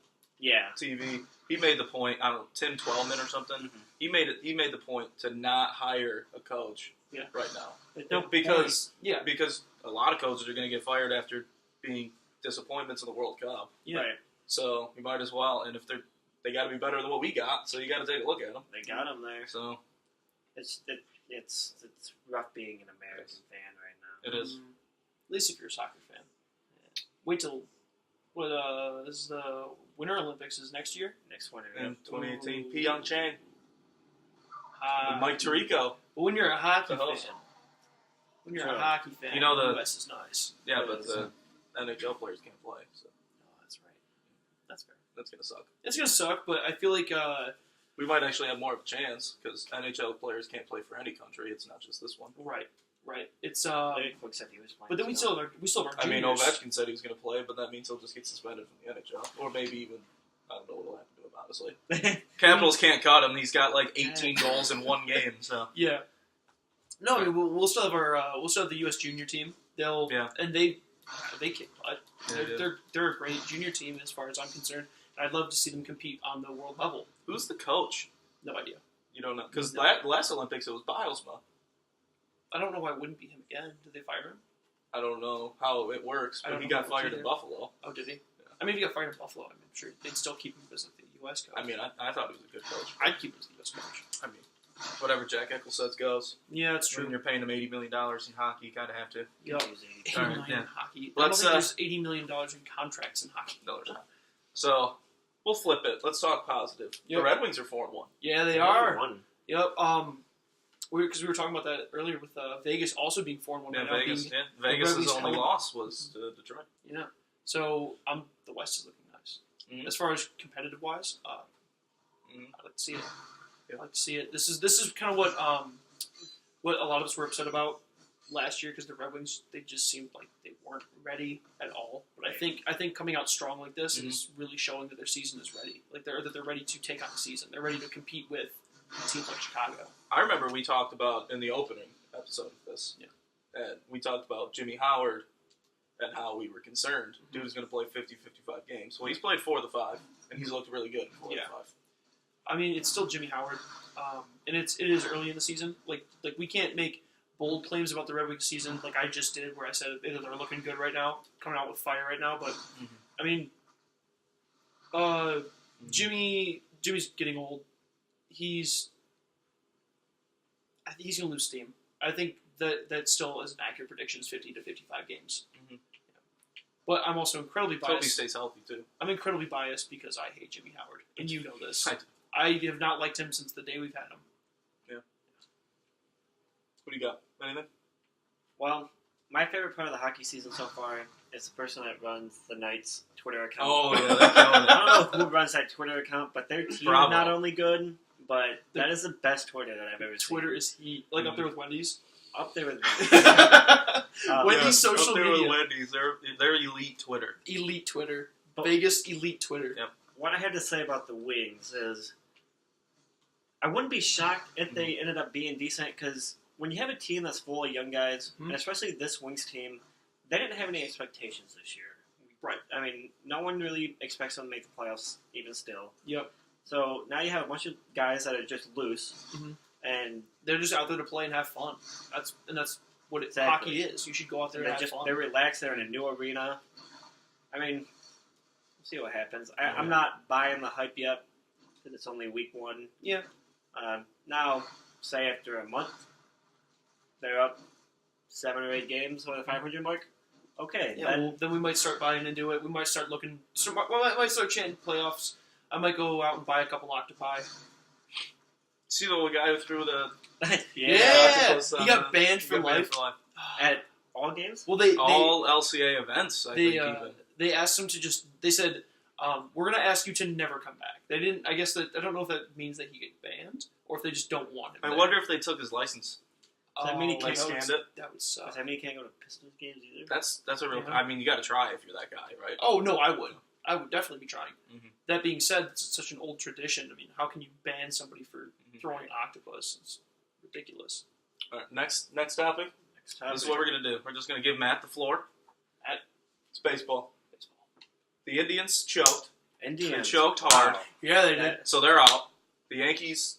S3: Yeah.
S1: TV, he made the point. I don't know, Tim Twellman or something.
S3: Mhm.
S1: He made the point to not hire a coach
S2: Yeah.
S1: right now
S3: There's no
S1: because
S2: Yeah.
S1: a lot of coaches are going to get fired after being disappointments in the World Cup.
S2: Yeah.
S3: Right.
S1: So we might as well. And if they got to be better than what we got, so you got to take a look at them.
S3: They got him there.
S1: So
S3: It's rough being an American fan right now.
S1: it is.
S2: At least if you're a soccer fan. Wait till is the Winter Olympics is next year.
S3: Next one.
S1: In 2018, Pyeongchang
S2: Uh,
S1: with Mike Tirico.
S2: But when you're a hockey
S1: The host.
S2: fan, when you're
S3: Sure.
S2: a hockey fan,
S1: You know
S2: the
S1: the-
S2: US is nice.
S1: Yeah,
S3: It
S1: but
S3: is.
S1: the NHL players can't play, so
S2: Oh, that's right. That's fair.
S1: that's gonna suck.
S2: It's gonna suck, but I feel like
S1: We might actually have more of a chance because NHL players can't play for any country. It's not just this one.
S2: right. It's
S3: Larry Quick said he was playing.
S2: but then we still have our
S1: I mean,
S2: juniors.
S1: Ovechkin said he was going to play, but that means he'll just get suspended from the NHL, or maybe even I don't know what'll happen to him. Honestly, Capitals can't cut him. He's got like 18 goals in one game. So
S2: Yeah. No, I mean, we'll still have the U.S. junior team. They'll and they kick butt. They're a great junior team as far as I'm concerned. And I'd love to see them compete on the world level.
S1: who's the coach?
S2: No idea.
S1: You don't know because
S2: No.
S1: last Olympics it was Bilesma.
S2: I don't know why it wouldn't be him again. Did they fire him?
S1: I don't know how it works,
S2: I
S1: but
S2: don't
S1: he
S2: know
S1: got
S2: how it works
S1: fired in
S2: either.
S1: Buffalo.
S2: Oh, did he? I mean, if he got fired in Buffalo, I'm sure they'd still keep him as like, the U.S. coach.
S1: I mean, I thought he was a good coach.
S2: I'd keep him as the U.S. coach.
S1: I mean, whatever Jack Eichel says goes.
S2: Yeah, that's
S1: When
S2: true.
S1: you're paying him $80 million in hockey, you kind of have to.
S2: Yep. $80
S1: All right,
S2: million
S1: yeah.
S2: in hockey.
S1: Let's,
S2: I don't think there's $80 million in contracts in hockey.
S1: No, there's not. So we'll flip it. Let's talk positive.
S2: Yep.
S1: The Red Wings are 4-1.
S2: Yeah, they are.
S3: One.
S2: Yep. Because we were talking about that earlier with Vegas also being 4-1
S1: Yeah,
S2: right now.
S1: Vegas.
S2: Being,
S1: Yeah, Vegas'
S2: Wings
S1: only
S2: held-
S1: loss was to Detroit.
S2: yeah. So the West is looking nice.
S1: Mhm.
S2: As far as competitive wise,
S1: Mhm.
S2: I like to see it.
S1: Yeah.
S2: I like to see it. This is kind of what a lot of us were upset about last year because the Red Wings, they just seemed like they weren't ready at all. But I think coming out strong like this is really showing that their season is ready. Like they're ready to take on the season. They're ready to compete with teams like Chicago.
S1: I remember we talked about in the opening episode of this, and we talked about Jimmy Howard and how we were concerned. Dude was going to play 50-55 games. Well, he's played 4 of the 5, and he's looked really good in 4 of the 5.
S2: I mean, it's still Jimmy Howard, and it is early in the season. Like we can't make bold claims about the Red Wings season like I just did, where I said they're looking good right now, coming out with fire right now. But I mean, Jimmy's getting old. I think he's gonna lose steam. I think that still is an accurate prediction. Is 50 to 55 games.
S1: Mhm.
S2: But I'm also incredibly
S1: Hope he
S2: biased.
S1: stays healthy, too.
S2: I'm incredibly biased because I hate Jimmy Howard, and you know this. I have not liked him since the day we've had him.
S1: What do you got? Anything?
S3: Well, my favorite part of the hockey season so far is the person that runs the Knights Twitter account.
S1: Oh, yeah, they're killing it.
S3: I don't know who runs that Twitter account, but their team
S1: Bravo.
S3: is not only good, but that is the best Twitter that I've ever seen.
S2: Twitter is heat. Like up there with Wendy's.
S3: Up there with
S2: Wendy's social
S1: up there
S2: media.
S1: with Wendy's. They're elite Twitter.
S2: Elite Twitter.
S3: But
S2: Vegas elite Twitter.
S1: Yep.
S3: what I have to say about the Wings is I wouldn't be shocked if they ended up being decent because when you have a team that's full of young guys, and especially this Wings team, they didn't have any expectations this year.
S2: Right.
S3: I mean, no one really expects them to make the playoffs even still.
S2: Yep.
S3: So now you have a bunch of guys that are just loose, and
S2: They're just out there to play and have fun. That's what
S3: Exactly.
S2: hockey is. You should go out there and have fun.
S3: they're relaxed. They're in a new arena. I mean, we'll see what happens. I'm not buying the hype yet because it's only week one.
S2: Yeah.
S3: Now, say after a month, they're up 7 or 8 games over the 500 mark. Okay,
S2: Yeah, then we might start buying into it. We might start looking. We might start chanting playoffs. I might go out and buy a couple octopi.
S1: See the little guy who threw the octopus
S2: He got banned for life.
S3: At all games.
S2: Well, they
S1: all LCA events. I think even.
S2: they asked him to just. They said, "We're going to ask you to never come back." They didn't. I guess that I don't know if that means that he get banned or if they just don't want him.
S1: I
S2: there.
S1: wonder if they took his license.
S3: Does that mean he
S1: Like
S3: can't
S1: scanned it.
S2: That would suck.
S3: Does that mean he can't go to Pistons games either?
S1: That's a real.
S2: Yeah.
S1: I mean, you got to try if you're that guy, right?
S2: Oh no, I would. I would definitely be trying.
S1: Mhm.
S2: That being said, it's such an old tradition. I mean, how can you ban somebody for throwing octopus? It's ridiculous.
S1: All right, next topic.
S3: Next time.
S1: This is what we're gonna do. We're just gonna give Matt the floor. It's baseball. The Indians choked.
S3: Indians.
S1: They choked hard,
S2: Yeah, they did.
S1: so they're out. The Yankees.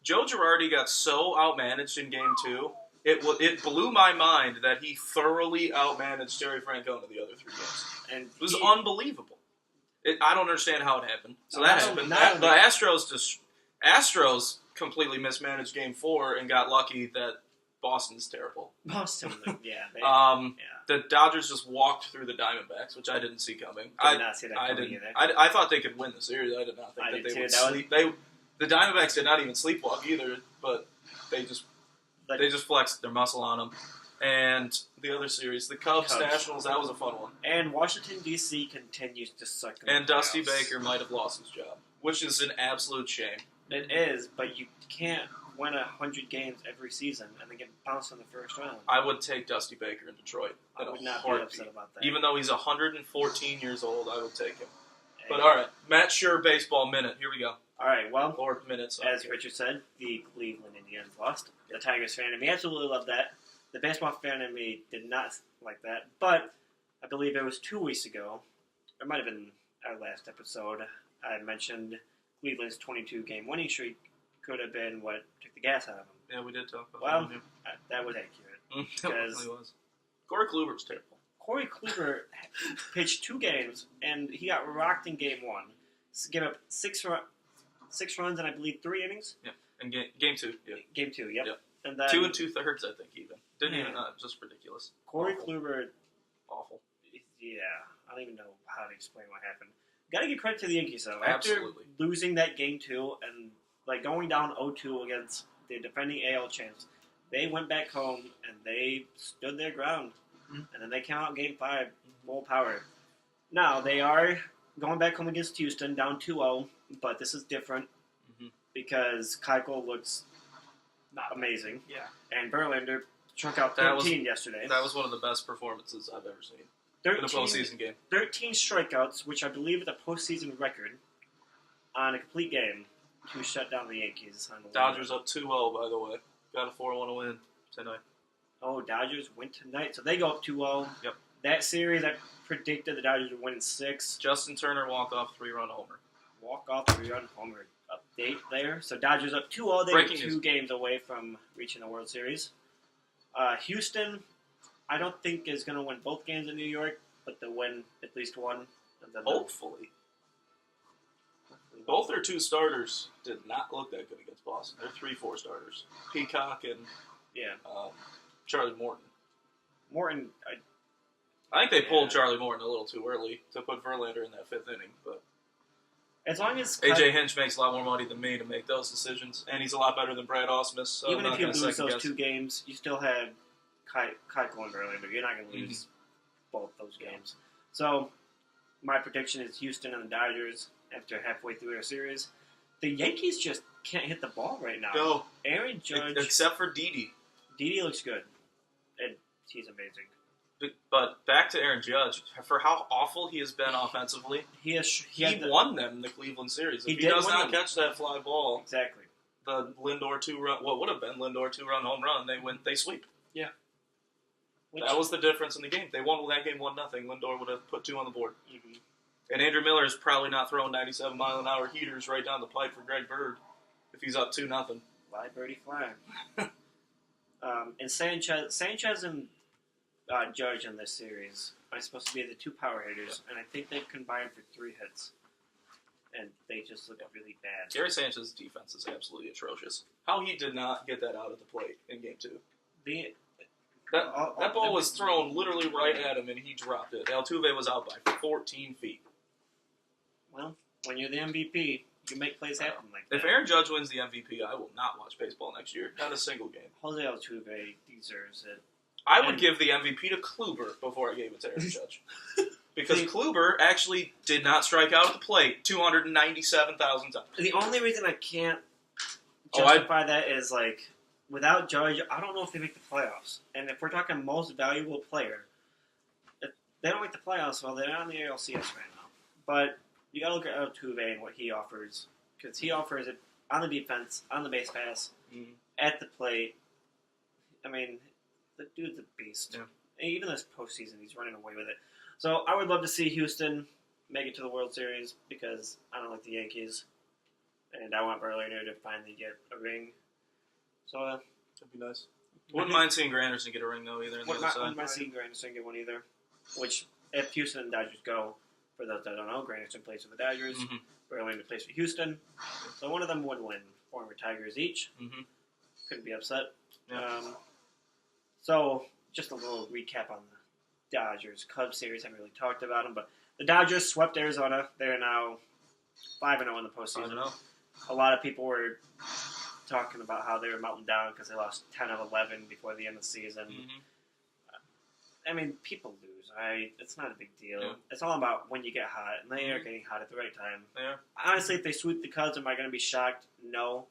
S1: Joe Girardi got so outmanaged in Game 2. It blew my mind that he thoroughly outmanaged Jerry Francona the other 3 games.
S3: And
S1: It was unbelievable. I don't understand how it happened. So that happened.
S3: not
S1: The Astros completely mismanaged Game 4 and got lucky that Boston's terrible.
S3: Boston. Yeah.
S1: The Dodgers just walked through the Diamondbacks, which I didn't see coming.
S3: Did not see that
S1: I
S3: coming
S1: didn't.
S3: either.
S1: I thought they could win the series. I did not think
S3: I
S1: that
S3: did
S1: they
S3: too.
S1: would
S3: That was-
S1: sleep. The Diamondbacks did not even sleepwalk either, but they just flexed their muscle on them. And the other series, the Cubs. Nationals, that was a fun one.
S3: And Washington, D.C. continues to suck. in
S1: And
S3: the
S1: Dusty
S3: playoffs.
S1: Baker might have lost his job, which is an absolute shame.
S3: It is, but you can't win 100 games every season and then get bounced in the first round.
S1: I would take Dusty Baker in Detroit.
S3: I
S1: in
S3: would
S1: a
S3: not be
S1: heartbeat.
S3: upset about that.
S1: Even though he's 114 years old, I would take him.
S3: And-
S1: But all right, Matt Sure baseball minute. Here we go.
S3: all right, well,
S1: Or minutes.
S3: as Richard said, the Cleveland Indians lost. The Tigers fan in me absolutely loved that. The baseball fan in me did not like that. But I believe it was 2 weeks ago, or it might have been our last episode, I mentioned Cleveland's 22-game winning streak could have been what took the gas out of them.
S1: Yeah, we did talk about
S3: Well,
S1: that.
S3: that was accurate.
S1: It definitely was. Corey Kluber's terrible.
S3: Corey Kluber pitched 2 games, and he got rocked in game 1. Gave up 6 runs and I believe 3 innings.
S1: Yeah, and game 2. Yeah,
S3: Game 2, yep.
S1: Yep.
S3: And then
S1: 2 2/3, I think. Even didn't
S3: Yeah.
S1: even. Just ridiculous.
S3: Corey
S1: Awful.
S3: Kluber,
S1: Awful.
S3: yeah, I don't even know how to explain what happened. Got to give credit to the Yankees though. After
S1: Absolutely.
S3: losing that game 2 and like going down 0-2 against the defending AL champs, they went back home and they stood their ground. And then they came out in game 5 full power. Now they are going back home against Houston down 2-0, but this is different because Keuchel looks
S2: Not
S3: amazing.
S2: Yeah.
S3: And Verlander struck out
S1: That was-
S3: 13 yesterday.
S1: That was one of the best performances I've ever seen in a
S3: 13,
S1: postseason game.
S3: 13 strikeouts, which I believe is a postseason record on a complete game to shut down the Yankees. On the
S1: Dodgers up 2-0, by the way. Got a 4-1 win tonight.
S3: Oh, Dodgers win tonight, so they go up 2-0.
S1: Yep.
S3: That series, I predicted the Dodgers would win in 6.
S1: Justin Turner walk-off 3-run homer.
S3: Walk-off 3-run homer update there. So Dodgers up 2-0. They
S1: Breaking
S3: were 2
S1: news.
S3: games away from reaching the World Series. Houston, I don't think is going to win both games in New York, but they'll win at least one. And then they'll-
S1: Hopefully. Both their 2 starters did not look that good against Boston. They're 3-4 starters. Peacock and
S3: Yeah.
S1: Charlie Morton.
S3: Morton,
S1: I think they pulled
S3: Yeah.
S1: Charlie Morton a little too early to put Verlander in that 5th inning, but
S3: As long as
S1: AJ Hinch makes a lot more money than me to make those decisions, and he's a lot better than Brad Ausmus. So
S3: even
S1: I'm
S3: if
S1: not
S3: you
S1: gonna
S3: lose
S1: second
S3: those
S1: guess.
S3: 2 games, you still had Keuchel and Verlander. You're not going to lose both those games. So my prediction is Houston and the Dodgers after halfway through their series. The Yankees just can't hit the ball right now.
S1: No,
S3: Aaron Judge,
S1: except for Didi.
S3: Didi looks good, and he's amazing.
S1: But back to Aaron Judge, for how awful he has been offensively,
S3: He
S1: won them in the Cleveland series. If he does not catch that fly ball,
S3: exactly.
S1: the Lindor 2-run, what would have been Lindor 2-run home run, they sweep.
S2: Yeah.
S1: That was the difference in the game. They won that game 1-0. Lindor would have put 2 on the board.
S3: Mm-hmm.
S1: And Andrew Miller is probably not throwing 97-mile-an-hour heaters right down the pipe for Greg Bird if he's up 2-0.
S3: Fly, birdie, fly. And Sanchez and Judge in this series are supposed to be the 2 power hitters, and I think they've combined for 3 hits. And they just look really bad.
S1: Gary Sanchez's defense is absolutely atrocious. How he did not get that out of the plate in Game 2. That ball was thrown literally right at him, and he dropped it. Altuve was out by 14 feet.
S3: Well, when you're the MVP, you make plays happen like that.
S1: If Aaron Judge wins the MVP, I will not watch baseball next year. Not a single game.
S3: Jose Altuve deserves it.
S1: I would give the MVP to Kluber before I gave it to Aaron Judge. Because Kluber actually did not strike out at the plate 297,000 times.
S3: The only reason I can't justify that is, like, without Judge, I don't know if they make the playoffs. And if we're talking most valuable player, if they don't make the playoffs, well, they're on the ALCS right now. But you got to look at Altuve and what he offers. Because he offers it on the defense, on the base pass, at the plate. I mean, the dude's a beast. Yeah. And even this postseason, he's running away with it. So I would love to see Houston make it to the World Series because I don't like the Yankees. And I want Verlander to finally get a ring. So
S1: that'd be nice. Wouldn't mind seeing Granderson get a ring, though, either.
S3: Wouldn't mind seeing Granderson get one either. Which, if Houston and Dodgers go, for those that don't know, Granderson plays for the Dodgers. Verlander plays for Houston. So one of them would win. Former Tigers each. Couldn't be upset.
S1: Yeah.
S3: So, just a little recap on the Dodgers Cubs series. I haven't really talked about them, but the Dodgers swept Arizona. They're now 5-0 in the postseason.
S1: 5-0.
S3: A lot of people were talking about how they were melting down because they lost 10 of 11 before the end of the season. I mean, people lose. It's not a big deal.
S1: Yeah.
S3: It's all about when you get hot, and they are getting hot at the right time.
S1: Yeah.
S3: Honestly, if they sweep the Cubs, am I going to be shocked? No.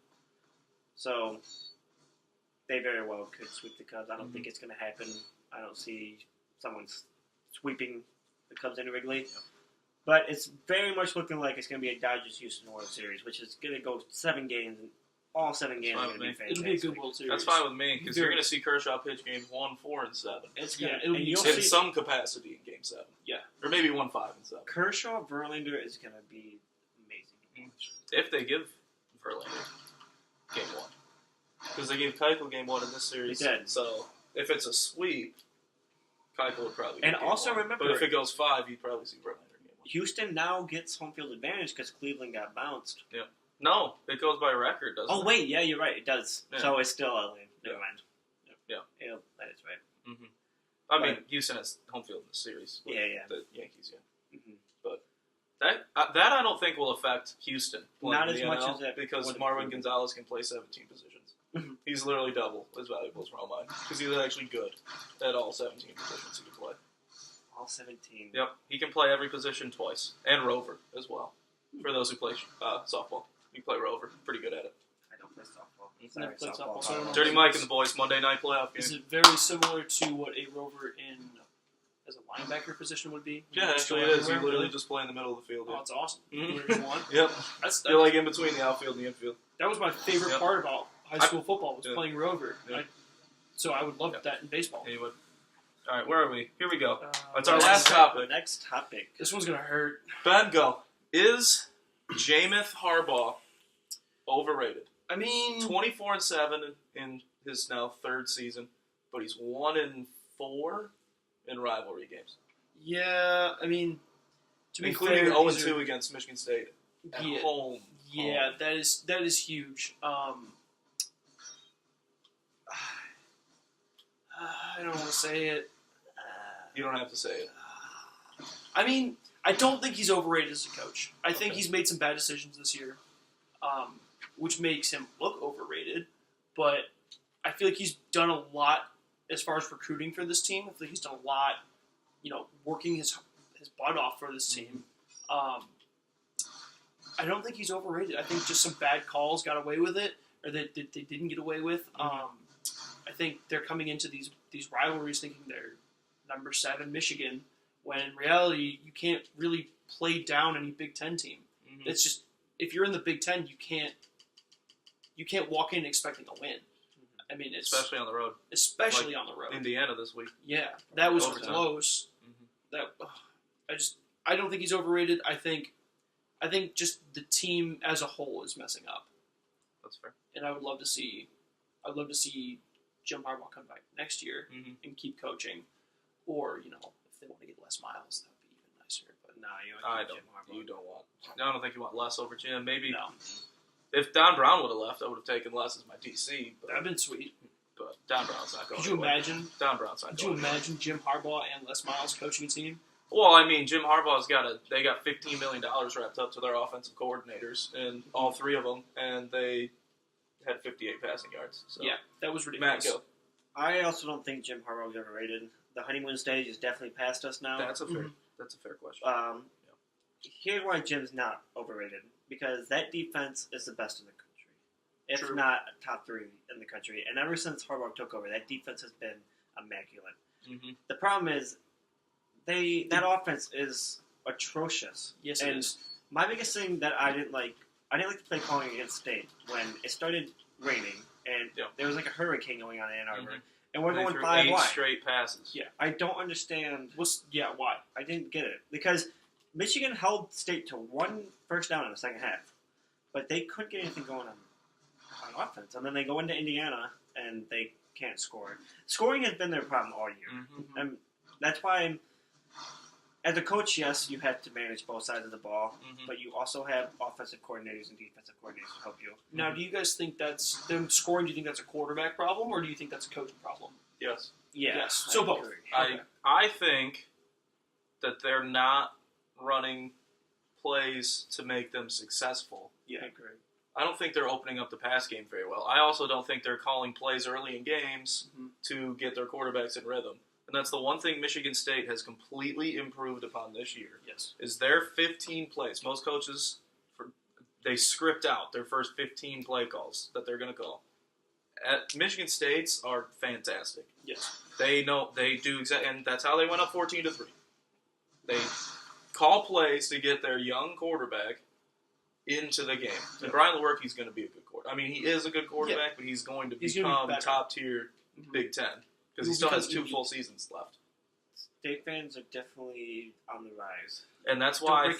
S3: So, they very well could sweep the Cubs. I don't think it's going to happen. I don't see someone sweeping the Cubs in Wrigley. Yeah. But it's very much looking like it's going to be a Dodgers-Houston World Series, which is going to go 7 games, and all 7 games are going to be fantastic.
S2: It'll be a good World Series.
S1: That's fine with me, because you're going to see Kershaw pitch games 1, 4, and 7.
S3: It'll be
S1: in some capacity in Game 7.
S2: Yeah.
S1: Or maybe 1, 5, and 7.
S3: Kershaw, Verlander is going to be amazing.
S1: If they give Verlander Game 1. Because they gave Keuchel Game 1 in this series.
S3: They did.
S1: So, if it's a sweep, Keuchel would probably get
S3: And
S1: Game
S3: also
S1: 1.
S3: remember,
S1: but if it goes 5, you'd probably see Verlander Game 1.
S3: Houston now gets home field advantage because Cleveland got bounced.
S1: Yeah. No, it goes by record, doesn't it?
S3: Oh, wait, yeah, you're right, it does.
S1: Yeah.
S3: So it's still LA. Never mind.
S1: Yeah.
S3: That is right.
S1: I mean, Houston has home field in the series. With the Yankees, But that I don't think will affect Houston.
S3: Not as much as that.
S1: Because Marwin Gonzalez can play 17 positions. He's literally double as valuable as Romine. Because he's actually good at all 17 positions he can play.
S3: All 17.
S1: Yep. He can play every position twice. And rover as well. For those who play softball. You play rover. Pretty good at it.
S3: I don't play softball.
S2: Never played softball, so I don't know.
S1: Dirty Mike and the boys, Monday night playoff game.
S2: Is it very similar to what a rover as a linebacker position would be?
S1: Yeah, actually it is. You literally just play in the middle of the field.
S2: Oh, that's awesome.
S1: Mm-hmm.
S2: Wherever you want.
S1: Yep. You're like in between the outfield and the infield.
S2: That was my favorite part about high school football was playing rover.
S1: Yeah.
S2: So I would love that in baseball.
S1: Yeah, you would. All right, where are we? Here we go. That's our
S3: Next
S1: last topic.
S3: Next topic.
S2: This one's going to hurt.
S1: Ben, go. Is Jameis Harbaugh overrated?
S2: I mean,
S1: 24-7 in his now 3rd season, but he's 1-4 in rivalry games.
S2: Yeah, I mean, to be
S1: including
S2: fair,
S1: 0-2 against Michigan State at home.
S2: Yeah, that is huge. I don't want to say it.
S1: You don't have to say it.
S2: I mean, I don't think he's overrated as a coach. I think he's made some bad decisions this year, which makes him look overrated. But I feel like he's done a lot as far as recruiting for this team. I feel like he's done a lot, working his butt off for this team. I don't think he's overrated. I think just some bad calls got away with it, or that they didn't get away with. I think they're coming into these rivalries thinking they're number 7 Michigan, when in reality you can't really play down any Big Ten team.
S1: Mm-hmm.
S2: It's just, if you're in the Big Ten, you can't walk in expecting a win. I mean,
S1: especially on the road.
S2: Especially on the road.
S1: Indiana this week.
S2: Yeah, that was
S1: Overtime.
S2: close. I don't think he's overrated. I think just the team as a whole is messing up.
S1: That's fair.
S2: And I would love to see Jim Harbaugh come back next year and keep coaching, or if they want to get Les Miles, that would be even nicer. But
S1: You don't want. I don't think you want Les over Jim. Maybe
S2: no.
S1: If Don Brown would have left, I would have taken Les as my DC. But,
S2: That'd been sweet.
S1: But Don Brown's not going.
S2: Could you imagine?
S1: Don Brown's not
S2: Could you
S1: going.
S2: imagine Jim Harbaugh and Les Miles coaching a team?
S1: Well, I mean, Jim Harbaugh's they got $15 million wrapped up to their offensive coordinators, and all 3 of them, and they had 58 passing yards. So.
S2: Yeah, that was ridiculous.
S1: Matt, go.
S3: I also don't think Jim Harbaugh was overrated. The honeymoon stage is definitely past us now.
S1: That's a fair question.
S3: Here's why Jim's not overrated. Because that defense is the best in the country. If
S2: True.
S3: not top 3 in the country. And ever since Harbaugh took over, that defense has been immaculate.
S1: Mm-hmm.
S3: The problem is, that offense is atrocious.
S2: Yes,
S3: and
S2: it is.
S3: my biggest thing that I didn't like the play calling against State when it started raining and there was like a hurricane going on in Ann Arbor. And we're going 5
S1: 8
S3: wide.
S1: straight passes.
S2: Yeah.
S3: I don't understand.
S2: Why?
S3: I didn't get it. Because Michigan held State to 1 first down in the second half. But they couldn't get anything going on offense. And then they go into Indiana and they can't score. Scoring has been their problem all year.
S1: Mm-hmm.
S3: And that's why, as a coach, yes, you have to manage both sides of the ball.
S1: Mm-hmm.
S3: But you also have offensive coordinators and defensive coordinators to help you.
S2: Now, do you guys think that's them scoring? Do you think that's a quarterback problem, or do you think that's a coaching problem?
S1: Yes.
S3: Yeah,
S2: Yes.
S3: I
S2: So both.
S3: agree.
S2: Okay.
S1: I think that they're not running plays to make them successful.
S2: Yeah.
S3: I agree.
S1: I don't think they're opening up the pass game very well. I also don't think they're calling plays early in games to get their quarterbacks in rhythm. And that's the one thing Michigan State has completely improved upon this year.
S2: Yes.
S1: Is their 15 plays. Most coaches, they script out their first 15 play calls that they're going to call. At Michigan State's are fantastic.
S2: Yes.
S1: They know they do exactly, and that's how they went up 14-3. They call plays to get their young quarterback into the game. And Brian Lewerke's going to be a good quarterback. I mean, he is a good quarterback, but he's going to become top tier Big Ten because he still has 2 full seasons left.
S3: State fans are definitely on the rise.
S1: And that's why I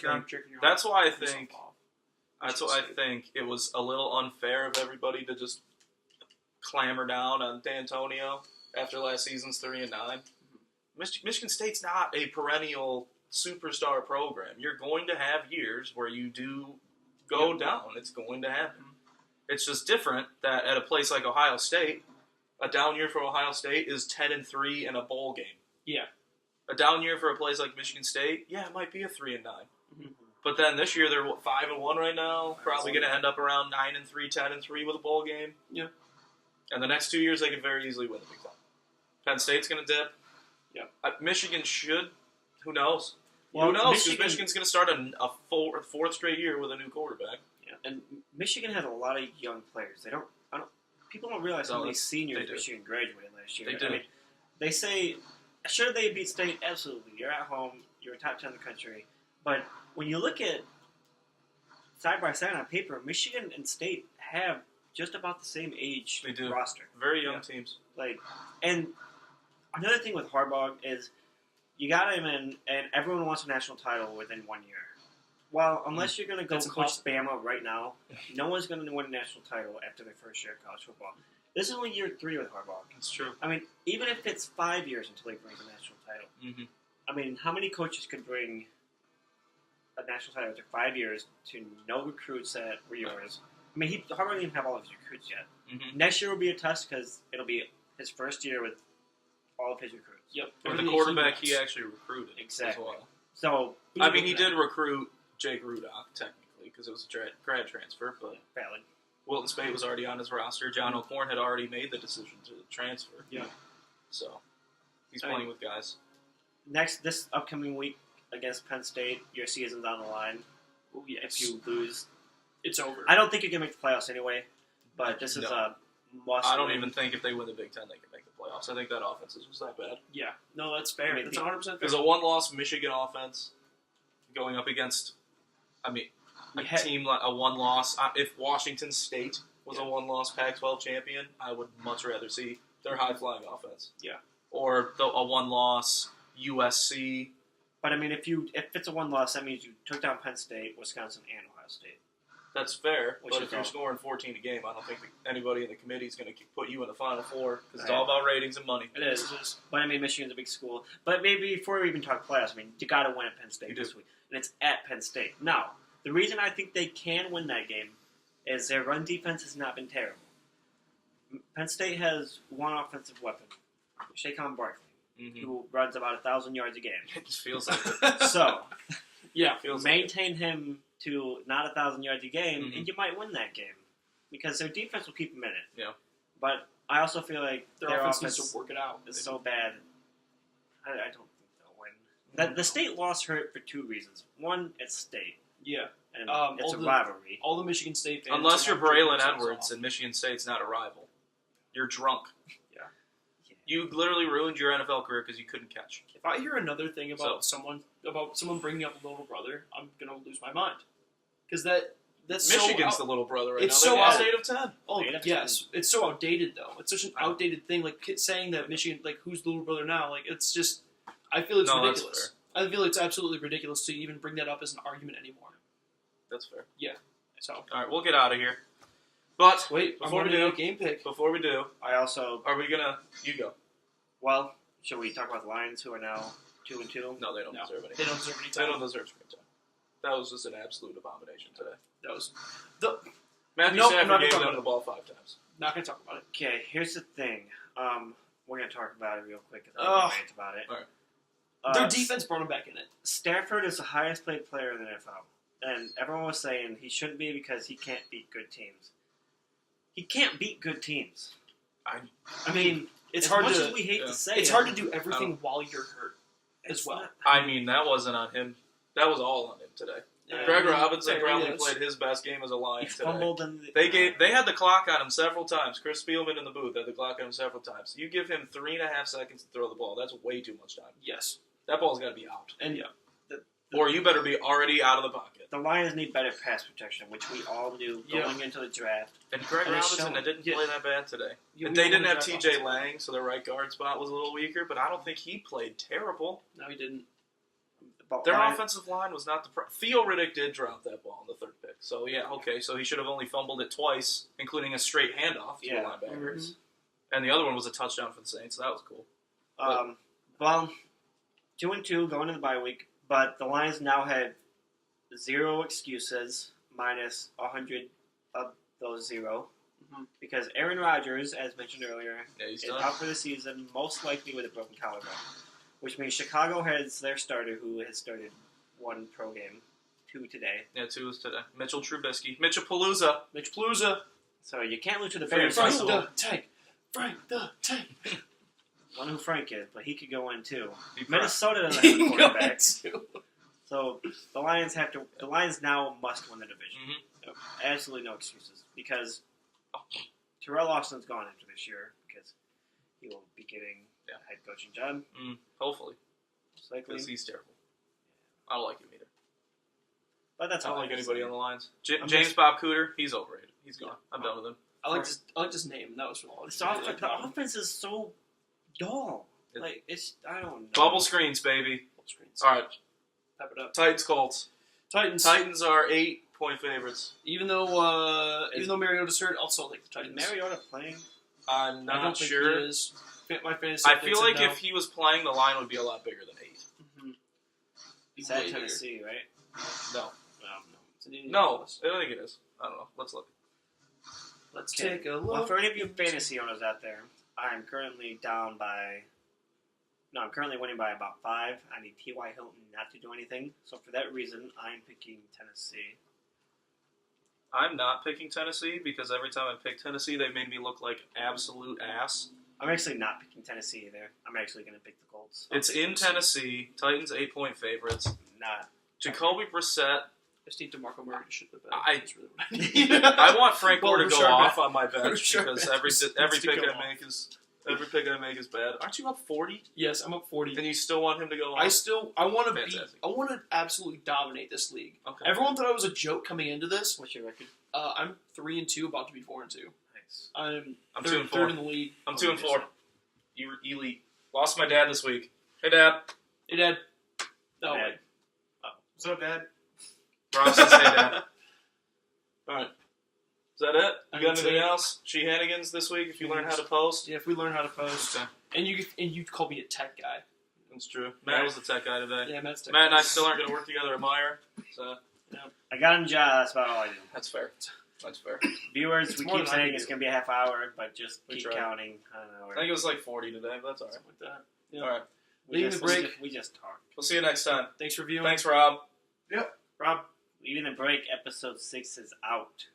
S1: think it was a little unfair of everybody to just clamor down on D'Antonio after last season's 3-9. Michigan State's not a perennial superstar program. You're going to have years where you do go down. It's going to happen. It's just different that at a place like Ohio State, a down year for Ohio State is 10-3 in a bowl game.
S2: Yeah.
S1: A down year for a place like Michigan State, it might be a 3-9. But then this year they're 5-1 right now. Probably going to end up around 9-3, 10-3 with a bowl game.
S2: Yeah.
S1: And the next 2 years they could very easily win the Big Ten. Penn State's going to dip.
S2: Yeah.
S1: Michigan should. Who knows?
S3: Well,
S1: Who knows? Because Michigan's going to start a fourth straight year with a new quarterback.
S3: Yeah. And Michigan has a lot of young players. People don't realize how many seniors Michigan graduated last year.
S1: They do.
S3: I mean, they say, sure, they beat State. Absolutely. You're at home. You're a top 10 in the country. But when you look at side by side on paper, Michigan and State have just about the same age roster.
S1: Very young teams.
S3: And another thing with Harbaugh is you got him in, and everyone wants a national title within 1 year. Well, unless you're going to go coach Bama right now, no one's going to win a national title after their first year of college football. This is only year 3 with Harbaugh.
S1: That's true.
S3: I mean, even if it's 5 years until he brings a national title, I mean, how many coaches could bring a national title after 5 years to no recruits that were yours? I mean, Harbaugh didn't even have all of his recruits yet. Next year will be a test because it'll be his first year with all of his recruits.
S2: Yep.
S1: Or the quarterback he actually recruited.
S3: Exactly.
S1: As well.
S3: So
S1: I mean, he did recruit Jake Rudock, technically, because it was a grad transfer, but
S3: valid.
S1: Wilton Spate was already on his roster. John O'Korn had already made the decision to transfer.
S2: Yeah.
S1: So, he's playing with guys.
S3: This upcoming week against Penn State, your season's on the line.
S2: Oh, yes.
S3: If you lose,
S2: it's over.
S3: I don't think you can make the playoffs anyway, but this is a must.
S1: I don't even think if they win the Big Ten, they can make the playoffs. I think that offense is just that bad.
S2: Yeah. No, that's fair.
S3: I mean,
S2: That's 100% fair.
S1: There's a one-loss Michigan offense going up against, a team like a one-loss. If Washington State was a one-loss Pac-12 champion, I would much rather see their high-flying offense.
S2: Yeah.
S1: Or a one-loss USC.
S3: But I mean, if it's a one loss, that means you took down Penn State, Wisconsin, and Ohio State.
S1: That's fair,
S3: Which
S1: but
S3: is
S1: if you're
S3: all.
S1: scoring 14 a game, I don't think anybody in the committee is going to put you in the Final Four because it's
S3: Right.
S1: all about ratings and money.
S3: It is. But I mean, Michigan's a big school. But maybe before we even talk playoffs, I mean, you got to win at Penn State
S1: You
S3: this
S1: do.
S3: week, and it's at Penn State. Now, the reason I think they can win that game is their run defense has not been terrible. Penn State has one offensive weapon, Shaquan Barkley,
S1: Mm-hmm.
S3: who runs about 1,000 yards a game.
S1: It just feels like it.
S3: So,
S2: Yeah.
S1: Feels like it.
S3: maintain him to not 1,000 yards a game,
S1: Mhm.
S3: and you might win that game because their defense will keep them in it.
S1: Yeah.
S3: But I also feel like
S2: Their offense needs to work it out.
S3: is so bad. I don't think they'll win. The state loss hurt for two reasons. One, it's state,
S2: Yeah.
S3: and
S2: All
S3: it's a
S2: the-
S3: rivalry.
S2: All the Michigan State fans.
S1: Unless you're
S2: are not
S1: Braylon
S2: themselves
S1: Edwards
S2: off.
S1: and Michigan State's not a rival. You're drunk.
S2: Yeah.
S1: You literally ruined your NFL career because you couldn't catch.
S2: If I hear another thing about someone bringing up a little brother, I'm gonna lose my mind. Because that's
S1: Michigan's
S2: so
S1: the little brother right
S2: it's
S1: now.
S2: so
S1: They lost
S2: out-
S1: 8 of 10.
S2: Oh
S3: Eight of
S2: yes, it's so outdated though. It's such an outdated thing. Like saying that Michigan, like who's the little brother now? Like it's just, I feel it's
S1: No, that's
S2: ridiculous. I feel it's absolutely ridiculous to even bring that up as an argument anymore.
S1: That's fair.
S2: So
S1: All right, we'll get out of here. But
S2: wait,
S1: before we
S2: do
S1: do,
S2: a game pick.
S1: before we do,
S3: I also,
S1: are we gonna? You go.
S3: well, should we talk about the Lions, who are now 2-2?
S1: No, they don't
S2: No,
S1: deserve any.
S2: They don't deserve any
S1: They
S2: time.
S1: don't deserve screen time. That was just an absolute abomination today.
S2: That was
S1: Matthew
S2: Nope, I'm not
S1: Stafford
S2: gonna
S1: gave
S2: talk
S1: them
S2: about
S1: the ball 5 times.
S2: not gonna talk about it.
S3: Okay, here's the thing. We're going to talk about it real quick because
S2: Ugh.
S3: I'm rant about it.
S1: Alright.
S2: Their defense brought him back in it.
S3: Stafford is the highest paid player in the NFL. And everyone was saying he shouldn't be because he can't beat good teams. He can't beat good teams. I mean,
S2: It's
S3: as
S2: hard
S3: much
S2: to.
S3: as we hate to say
S2: It's
S3: it,
S2: hard to do everything while you're hurt as
S3: it's
S2: well.
S3: not-
S1: I mean, that wasn't on him. That was all on him today.
S2: Yeah,
S1: Greg
S2: I mean,
S1: Robinson
S2: there he
S1: probably
S2: is.
S1: played his best game as a
S3: he
S1: Lion today.
S3: fumbled in the,
S1: They had the clock on him several times. Chris Spielman in the booth had the clock on him several times. You give him 3.5 seconds to throw the ball. That's way too much time.
S2: Yes.
S1: That ball's got to be out.
S3: And
S2: Yeah.
S1: Or you better be already out of the pocket.
S3: the Lions need better pass protection, which we all knew
S2: Yeah.
S3: going into the draft.
S1: And Greg
S3: And it's
S1: Robinson,
S3: showing.
S1: that didn't
S2: Yeah.
S1: play that bad today.
S2: You-
S1: And
S2: we
S1: they
S2: all
S1: didn't
S2: wanna
S1: have
S2: draft
S1: TJ
S2: offensive.
S1: Lang, so the right guard spot was a little weaker, but I don't think he played terrible.
S2: No, he didn't.
S3: But
S1: Their
S3: Lions-
S1: offensive line was not the Theo Riddick did drop that ball in the 3rd pick. So, yeah, okay. So he should have only fumbled it twice, including a straight handoff to
S3: Yeah.
S1: a linebacker.
S2: Mhm.
S1: And the other one was a touchdown for the Saints, so that was cool.
S3: Well, 2-2 going into the bye week, but the Lions now had 0 excuses minus 100 of those 0
S2: Mhm.
S3: because Aaron Rodgers, as mentioned earlier,
S1: Yeah, he's
S3: is
S1: done.
S3: out for the season, most likely with a broken collarbone, which means Chicago has their starter who has started 1 pro game, 2 today.
S1: Yeah, 2 was today. Mitchell Trubisky. Mitchell-Palooza.
S2: Mitch Palooza.
S3: So you can't lose to the
S1: Frank
S3: Bears.
S2: Frank
S1: Russell.
S2: the Tank. Frank the Tank.
S3: I don't know who Frank is, but he could go in too.
S1: He cried.
S3: Minnesota doesn't have a
S2: He
S3: quarterback,
S2: goes to-
S3: so the Lions have to. The Lions now must win the division.
S1: Mhm.
S3: No, absolutely no excuses because Terrell Austin's gone after this year because he will be getting
S1: Yeah.
S3: a head coaching job.
S1: Hopefully,
S3: Most likely.
S1: because he's terrible. I don't like him either.
S3: But that's
S1: I
S3: all
S1: don't like
S3: have to
S1: anybody
S3: say.
S1: on the lines.
S3: I'm
S1: James
S3: just-
S1: Bob Cooter, he's overrated. He's gone. I'm done with him.
S2: I like this name. That was all.
S3: The offense is so dull.
S1: It-
S3: Like it's I don't know.
S1: Bubble screens, baby.
S2: Screens.
S1: All right,
S2: Pep it up.
S1: Titans, Colts.
S2: Titans.
S1: Titans are 8-point favorites.
S2: Even though Mariota's hurt, I'll still take the
S3: Is
S2: Titans.
S3: Mariota playing?
S1: I'm
S2: I don't
S1: not
S2: think
S1: sure.
S2: he is. My fantasy.
S1: I
S2: update
S1: feel
S2: said
S1: like
S2: no.
S1: if he was playing, the line would be a lot bigger than 8.
S2: Mhm. Be
S3: Is that
S2: way bigger.
S3: Tennessee, right?
S1: No,
S3: No.
S2: It's in
S1: no,
S2: Indianapolis.
S1: I think it is. I don't know. Let's look.
S2: Let's
S3: Okay.
S2: take a look.
S3: Well, for any of you fantasy owners out there, I am currently down by No, I'm currently winning by about 5. I need T.Y. Hilton not to do anything. So for that reason, I'm picking Tennessee.
S1: I'm not picking Tennessee because every time I pick Tennessee, they made me look like absolute ass.
S3: I'm actually not picking Tennessee either. I'm actually going to pick the Colts.
S1: It's in Tennessee. Titans 8-point favorites.
S3: Not.
S1: Jacoby Brissett.
S2: I just need DeMarco Murray to shit the bed.
S1: I-
S2: That's really what I need.
S1: I want Frank
S2: Well,
S1: Gore to go
S2: Rashard
S1: off
S2: Bat-
S1: on my bench
S2: Rashard
S1: because
S2: Bat
S1: every
S2: needs to
S1: pick
S2: go
S1: I
S2: off.
S1: make is every pick I make is bad. Aren't you up 40?
S2: Yes, I'm up 40.
S1: And you still want him to go off?
S2: I want to
S1: Fantastic.
S2: I want to absolutely dominate this league.
S1: Okay.
S2: Everyone thought I was a joke coming into this.
S3: What's your record?
S2: I'm 3-2, about to be 4-2.
S3: Nice.
S2: I'm
S1: I'm
S2: third,
S1: 2-4.
S2: third in the league.
S1: I'm 2-4. You're elite. Lost my dad this week. Hey, Dad.
S2: Hey, Dad. No,
S3: Dad.
S2: wait.
S4: What's up, Dad?
S1: Rob says, hey, Dad. All right. Is that it? You got
S2: That's
S1: anything
S2: it.
S1: else? She-hanigans this week if you learn how to post?
S2: Yeah, if we learn how to post.
S1: Okay.
S2: And you called me a tech guy.
S1: That's true. Matt was the tech guy today.
S2: Yeah, Matt's tech
S1: Matt and
S2: guy.
S1: I still aren't going to work together at Meyer, so
S3: I got a job. That's about all I do.
S1: that's fair. That's fair.
S3: Viewers,
S2: It's
S3: we
S2: more
S3: keep
S2: than I
S3: saying
S2: can
S3: it's
S2: do.
S3: going to be a half hour, but just
S1: We
S3: keep
S1: tried.
S3: counting. I don't know.
S1: I think it was like 40 today, but that's all right.
S2: Something like that. Yeah.
S1: All right.
S2: Leading the break.
S3: We just talk.
S1: We'll see you next time.
S2: Thanks for viewing.
S1: Thanks, Rob.
S3: Rob, Leading the Break, episode 6 is out.